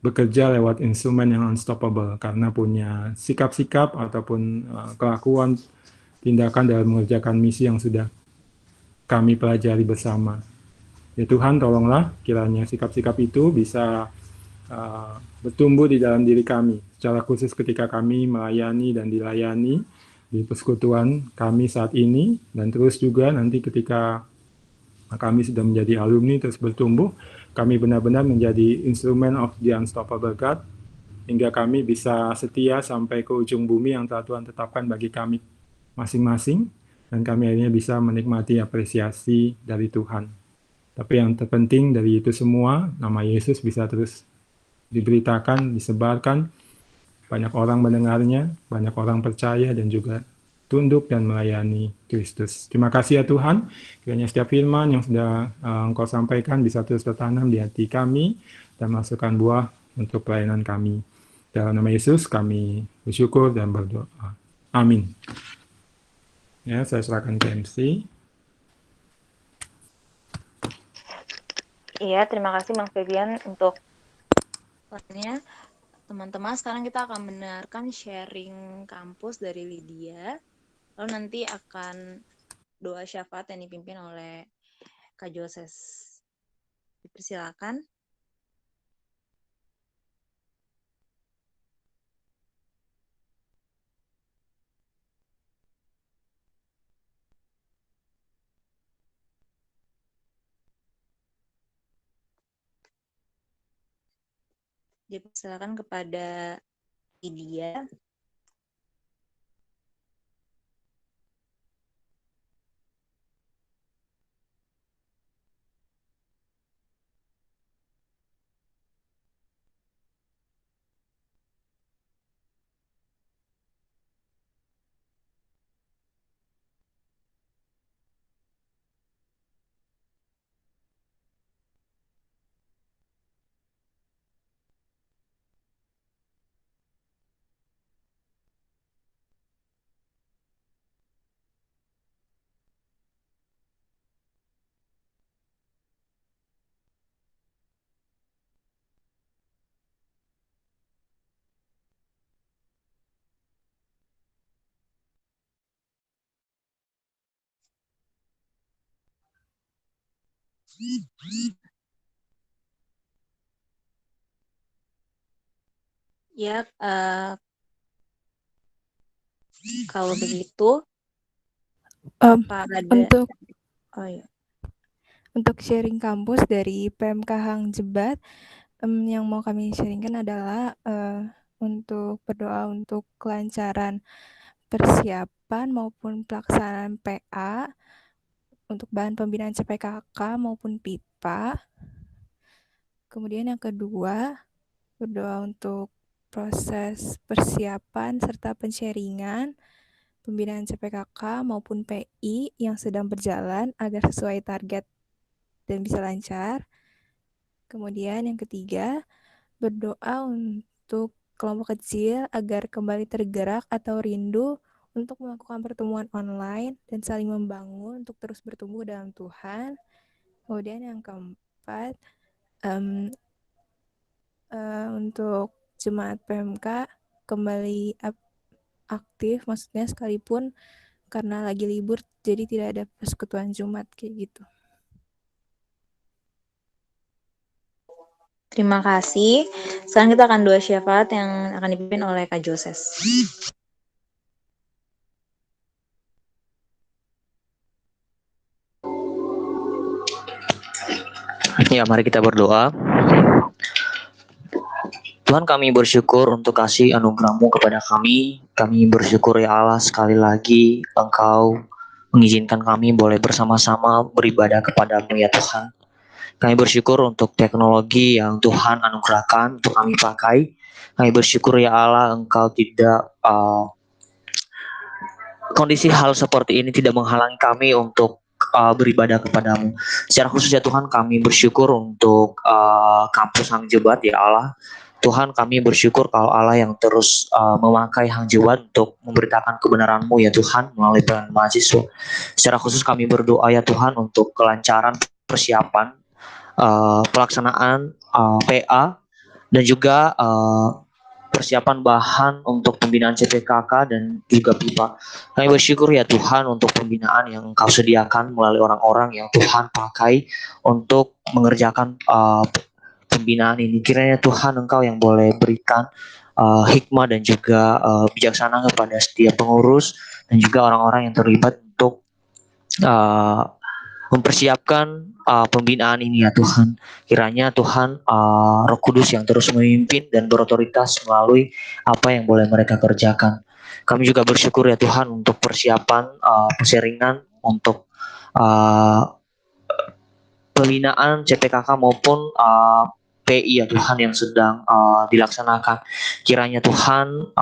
bekerja lewat instrumen yang unstoppable, karena punya sikap-sikap ataupun kelakuan, tindakan dalam mengerjakan misi yang sudah kami pelajari bersama. Ya Tuhan, tolonglah kiranya sikap-sikap itu bisa bertumbuh di dalam diri kami, secara khusus ketika kami melayani dan dilayani di persekutuan kami saat ini, dan terus juga nanti ketika kami sudah menjadi alumni terus bertumbuh, kami benar-benar menjadi instrumen of the unstoppable God, hingga kami bisa setia sampai ke ujung bumi yang telah Tuhan tetapkan bagi kami masing-masing, dan kami akhirnya bisa menikmati apresiasi dari Tuhan. Tapi yang terpenting dari itu semua, nama Yesus bisa terus diberitakan, disebarkan, banyak orang mendengarnya, banyak orang percaya dan juga tunduk dan melayani Kristus. Terima kasih ya Tuhan, kiranya setiap firman yang sudah Engkau sampaikan bisa terus tertanam di hati kami dan masukkan buah untuk pelayanan kami. Dalam nama Yesus kami bersyukur dan berdoa. Amin. Ya, saya serahkan ke MC. Iya, terima kasih Bang Febian untuk lainnya. Teman-teman, sekarang kita akan mendengarkan sharing kampus dari Lydia. Lalu nanti akan doa syafaat yang dipimpin oleh Kak Joses. Dipersilakan. Dipersilakan kepada Lydia. Ya, kalau begitu, untuk oh ya, untuk sharing kampus dari PMK Hang Jebat, yang mau kami sharingkan adalah untuk berdoa untuk kelancaran persiapan maupun pelaksanaan PA untuk bahan pembinaan CPKK maupun PIPA. Kemudian yang kedua, berdoa untuk proses persiapan serta pensharingan pembinaan CPKK maupun PI yang sedang berjalan agar sesuai target dan bisa lancar. Kemudian yang ketiga, berdoa untuk kelompok kecil agar kembali tergerak atau rindu untuk melakukan pertemuan online dan saling membangun untuk terus bertumbuh dalam Tuhan. Kemudian yang keempat, untuk jemaat PMK kembali aktif, maksudnya sekalipun karena lagi libur jadi tidak ada persekutuan Jumat kayak gitu. Terima kasih. Sekarang kita akan doa syafaat yang akan dipimpin oleh Kak Joses. Ya, mari kita berdoa. Tuhan, kami bersyukur untuk kasih anugerah-Mu kepada kami. Kami bersyukur ya Allah, sekali lagi Engkau mengizinkan kami boleh bersama-sama beribadah kepada-Mu ya Tuhan. Kami bersyukur untuk teknologi yang Tuhan anugerahkan untuk kami pakai. Kami bersyukur ya Allah, Engkau tidak kondisi hal seperti ini tidak menghalangi kami untuk beribadah kepada-Mu. Secara khusus ya Tuhan, kami bersyukur untuk kampus Hang Jebat ya Allah. Tuhan, kami bersyukur kalau Allah yang terus memakai Hang Jebat untuk memberitakan kebenaran-Mu ya Tuhan melalui para mahasiswa. Secara khusus kami berdoa ya Tuhan untuk kelancaran persiapan pelaksanaan PA dan juga persiapan bahan untuk pembinaan CPKK dan juga PIPA. Kami bersyukur ya Tuhan untuk pembinaan yang Engkau sediakan melalui orang-orang yang Tuhan pakai untuk mengerjakan pembinaan ini. Kiranya Tuhan Engkau yang boleh berikan hikmah dan juga bijaksana kepada setiap pengurus dan juga orang-orang yang terlibat untuk mempersiapkan pembinaan ini ya Tuhan. Kiranya Tuhan Roh Kudus yang terus memimpin dan berotoritas melalui apa yang boleh mereka kerjakan. Kami juga bersyukur ya Tuhan untuk persiapan perseringan untuk pembinaan CPKK maupun PI ya Tuhan yang sedang dilaksanakan. Kiranya Tuhan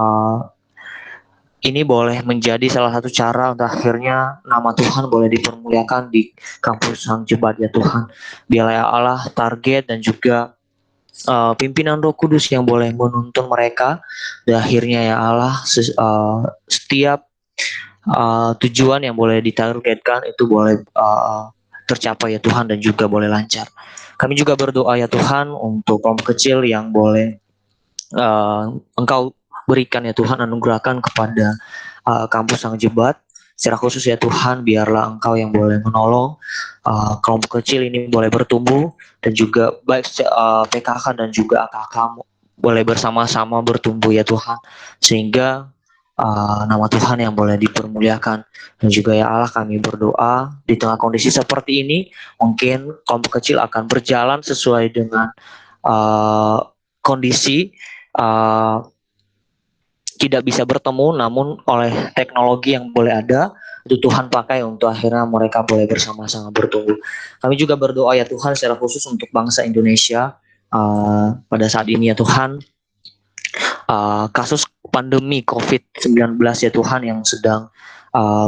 ini boleh menjadi salah satu cara untuk akhirnya nama Tuhan boleh dipermuliakan di kampus Hang Jebat ya Tuhan. Biarlah ya Allah target dan juga pimpinan Roh Kudus yang boleh menuntun mereka. Dan akhirnya ya Allah setiap tujuan yang boleh ditargetkan itu boleh tercapai ya Tuhan dan juga boleh lancar. Kami juga berdoa ya Tuhan untuk kelompok kecil yang boleh Engkau berikan ya Tuhan, anugerahkan kepada kampus Hang Jebat. Secara khusus ya Tuhan, biarlah Engkau yang boleh menolong kelompok kecil ini boleh bertumbuh dan juga baik PKK dan juga AKK boleh bersama-sama bertumbuh ya Tuhan, sehingga nama Tuhan yang boleh dipermuliakan. Dan juga ya Allah, kami berdoa di tengah kondisi seperti ini mungkin kelompok kecil akan berjalan sesuai dengan kondisi tidak bisa bertemu, namun oleh teknologi yang boleh ada itu Tuhan pakai untuk akhirnya mereka boleh bersama-sama bertumbuh. Kami juga berdoa ya Tuhan secara khusus untuk bangsa Indonesia pada saat ini ya Tuhan, kasus pandemi COVID-19 ya Tuhan yang sedang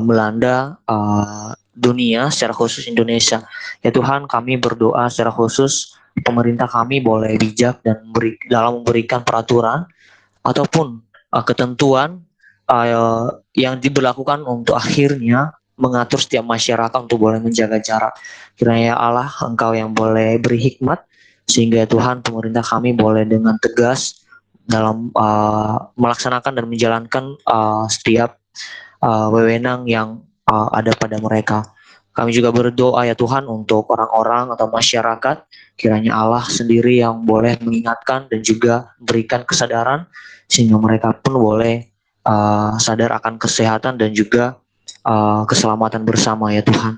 melanda dunia, secara khusus Indonesia ya Tuhan. Kami berdoa secara khusus pemerintah kami boleh bijak dan dalam memberikan peraturan ataupun ketentuan yang diberlakukan untuk akhirnya mengatur setiap masyarakat untuk boleh menjaga jarak. Kiranya ya Allah, Engkau yang boleh beri hikmat sehingga ya Tuhan pemerintah kami boleh dengan tegas dalam melaksanakan dan menjalankan setiap wewenang yang ada pada mereka. Kami juga berdoa ya Tuhan untuk orang-orang atau masyarakat, kiranya Allah sendiri yang boleh mengingatkan dan juga memberikan kesadaran sehingga mereka pun boleh sadar akan kesehatan dan juga keselamatan bersama ya Tuhan.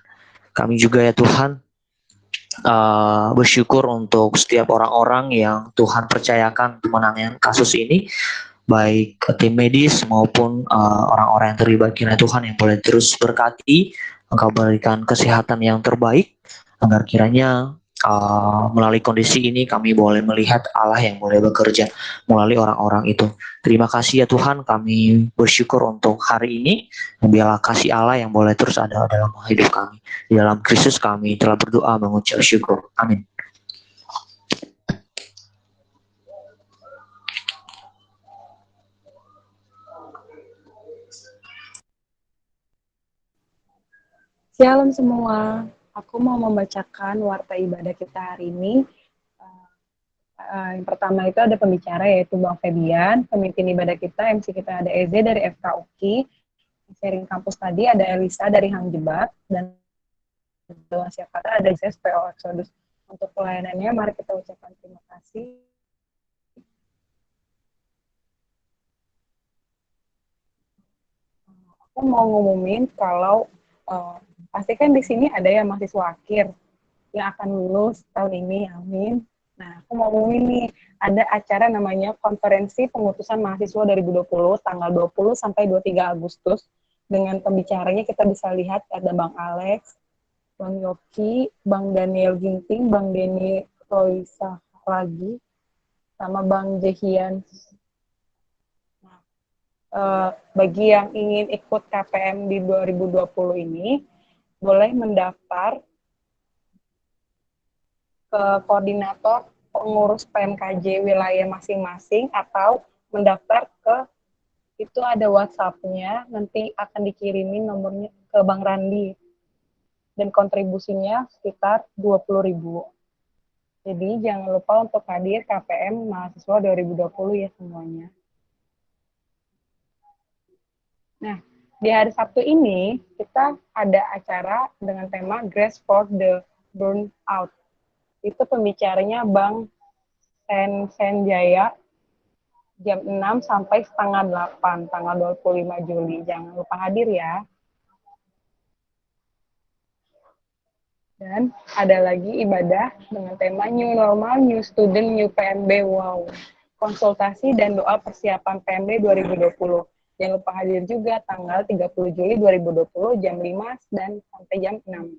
Kami juga ya Tuhan bersyukur untuk setiap orang-orang yang Tuhan percayakan untuk menangani kasus ini, baik tim medis maupun orang-orang yang terlibat. Kiranya Tuhan yang boleh terus berkati, Engkau berikan kesehatan yang terbaik, agar kiranya melalui kondisi ini kami boleh melihat Allah yang boleh bekerja melalui orang-orang itu. Terima kasih ya Tuhan, kami bersyukur untuk hari ini. Biarlah kasih Allah yang boleh terus ada dalam hidup kami. Di dalam Kristus kami telah berdoa mengucap syukur. Amin. Shalom semua, aku mau membacakan warta ibadah kita hari ini. Yang pertama itu ada pembicara yaitu Bang Febian, pemimpin ibadah kita, MC kita ada Eze dari FKUKI, sharing kampus tadi ada Elisa dari Hang Jebat, dan siapa ada SPO Exodus. Untuk pelayanannya, mari kita ucapkan terima kasih. Aku mau ngumumin kalau pasti kan di sini ada yang mahasiswa akhir yang akan lulus tahun ini, amin. Nah, aku mau ngumumin nih, ada acara namanya Konferensi Pengutusan Mahasiswa 2020, tanggal 20 sampai 23 Agustus. Dengan pembicaranya kita bisa lihat ada Bang Alex, Bang Yoki, Bang Daniel Ginting, Bang Denny Roisa lagi, sama Bang Jehian. Bagi yang ingin ikut KPM di 2020 ini, boleh mendaftar ke koordinator pengurus PMKJ wilayah masing-masing atau mendaftar ke itu ada WhatsApp-nya, nanti akan dikirimin nomornya ke Bang Randi dan kontribusinya sekitar 20.000. Jadi jangan lupa untuk hadir KPM mahasiswa 2020 ya semuanya. Nah, di hari Sabtu ini kita ada acara dengan tema Grace for the Burnout. Itu pembicaranya Bang Senjaya jam 6 sampai setengah 8, tanggal 25 Juli. Jangan lupa hadir ya. Dan ada lagi ibadah dengan tema New Normal, New Student, New PMB. Wow. Konsultasi dan doa persiapan PMB 2020. Jangan lupa hadir juga tanggal 30 Juli 2020 jam 5 dan sampai jam 6.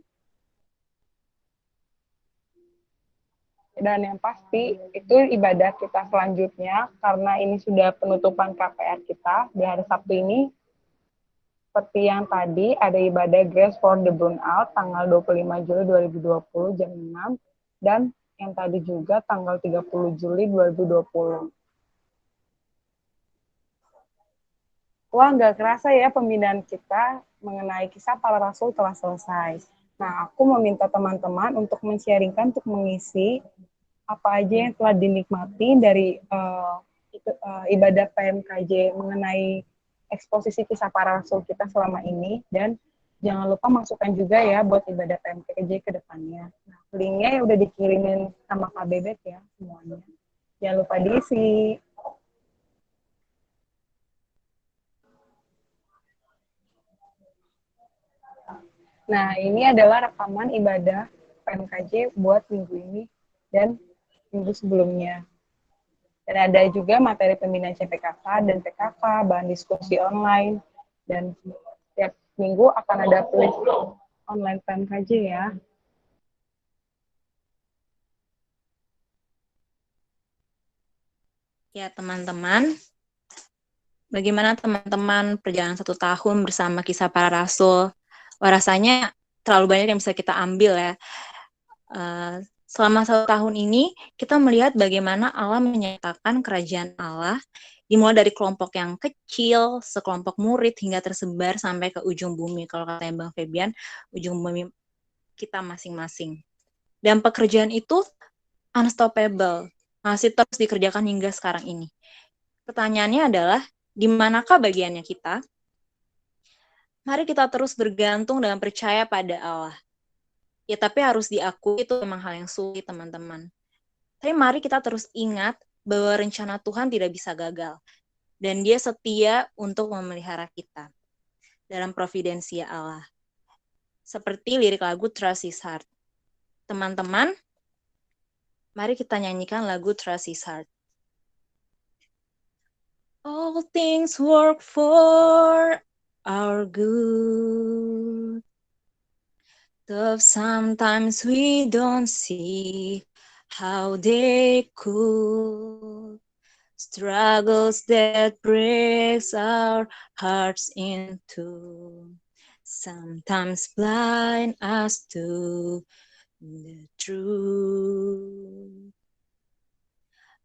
Dan yang pasti itu ibadah kita selanjutnya karena ini sudah penutupan KPR kita di hari Sabtu ini. Seperti yang tadi ada ibadah Grace for the Burnout tanggal 25 Juli 2020 jam 6 dan yang tadi juga tanggal 30 Juli 2020. Wah, nggak kerasa ya pembinaan kita mengenai kisah para rasul telah selesai. Nah, aku meminta teman-teman untuk men-sharingkan, untuk mengisi apa aja yang telah dinikmati dari ibadah PMKJ mengenai eksposisi kisah para rasul kita selama ini. Dan jangan lupa masukkan juga ya buat ibadah PMKJ ke depannya. Nah, linknya udah dikirimin sama Kak Bebek ya semuanya. Jangan lupa diisi. Nah, ini adalah rekaman ibadah PMKJ buat minggu ini dan minggu sebelumnya. Dan ada juga materi pembinaan CPKK dan PKK, bahan diskusi online, dan setiap minggu akan ada playlist online PMKJ ya. Ya, teman-teman, bagaimana teman-teman perjalanan 1 tahun bersama kisah para rasul? Wah, rasanya terlalu banyak yang bisa kita ambil ya. Selama 1 tahun ini, kita melihat bagaimana Allah menyatakan kerajaan Allah, dimulai dari kelompok yang kecil, sekelompok murid, hingga tersebar sampai ke ujung bumi. Kalau katanya Bang Febian, ujung bumi kita masing-masing. Dan pekerjaan itu unstoppable, masih terus dikerjakan hingga sekarang ini. Pertanyaannya adalah, di manakah bagiannya kita? Mari kita terus bergantung dan percaya pada Allah. Ya, tapi harus diakui itu memang hal yang sulit, teman-teman. Tapi mari kita terus ingat bahwa rencana Tuhan tidak bisa gagal. Dan Dia setia untuk memelihara kita dalam providensi Allah. Seperti lirik lagu Trust His Heart. Teman-teman, mari kita nyanyikan lagu Trust His Heart. All things work for our good. Though sometimes we don't see how they could. Struggles that breaks our hearts in two. Sometimes blind us to the truth.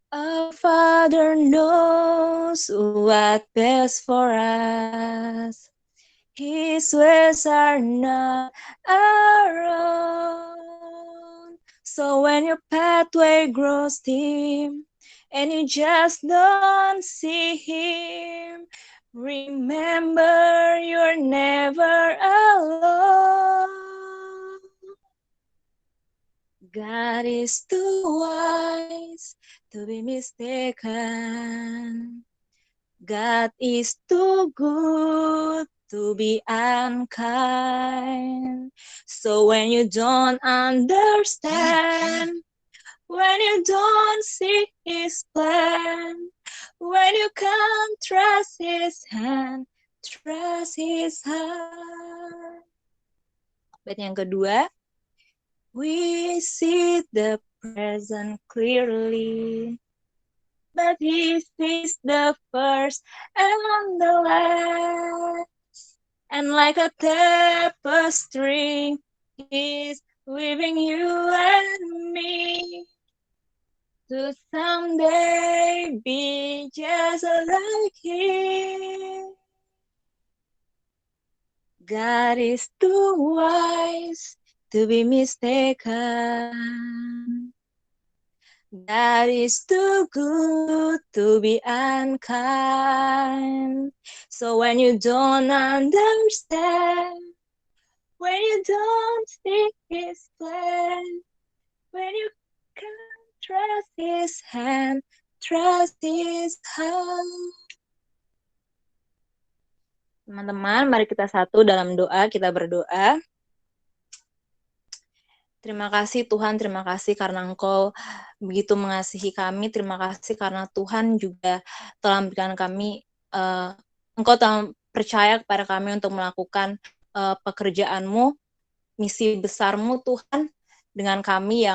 Our Father knows what's best for us. His ways are not our own. So when your pathway grows dim and you just don't see Him, remember you're never alone. God is too wise to be mistaken. God is too good to be unkind. So when you don't understand, when you don't see His plan, when you can't trust His hand, trust His heart. Bait yang kedua, we see the present clearly, but He sees the first and the last. And like a tapestry, He's weaving you and me to someday be just like Him. God is too wise to be mistaken. God is too good to be unkind. So when you don't understand, when you don't see His plan, when you can't trust His hand, trust His heart. Teman-teman, mari kita satu dalam doa, kita berdoa. Terima kasih Tuhan, terima kasih karena Engkau begitu mengasihi kami. Terima kasih karena Tuhan juga telah memberikan kami, Engkau telah percaya kepada kami untuk melakukan pekerjaan-Mu, misi besar-Mu Tuhan, dengan kami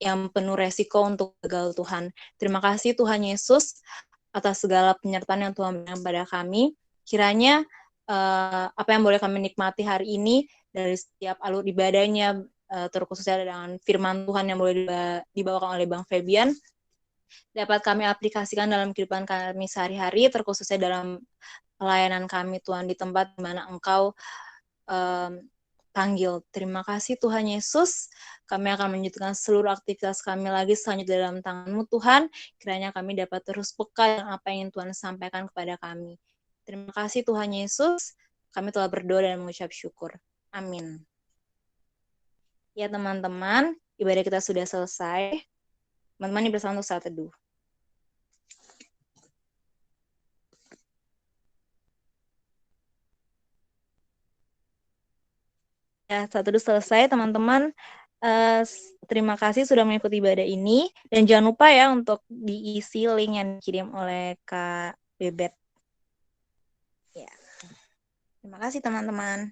yang penuh resiko untuk gagal Tuhan. Terima kasih Tuhan Yesus atas segala penyertaan yang Tuhan berikan pada kami. Kiranya apa yang boleh kami nikmati hari ini dari setiap alur ibadahnya, terkhususnya dengan firman Tuhan yang boleh dibawakan oleh Bang Febian, dapat kami aplikasikan dalam kehidupan kami sehari-hari, terkhususnya dalam pelayanan kami Tuhan di tempat di mana Engkau panggil. Terima kasih Tuhan Yesus. Kami akan melanjutkan seluruh aktivitas kami lagi selanjutnya dalam tangan-Mu Tuhan. Kiranya kami dapat terus peka dengan apa yang Tuhan sampaikan kepada kami. Terima kasih Tuhan Yesus. Kami telah berdoa dan mengucap syukur. Amin. Ya teman-teman, ibadah kita sudah selesai. Teman-teman bersama untuk saat teduh. Ya, saat teduh selesai teman-teman. Terima kasih sudah mengikuti ibadah ini. Dan jangan lupa ya untuk diisi link yang dikirim oleh Kak Bebet. Ya. Terima kasih teman-teman.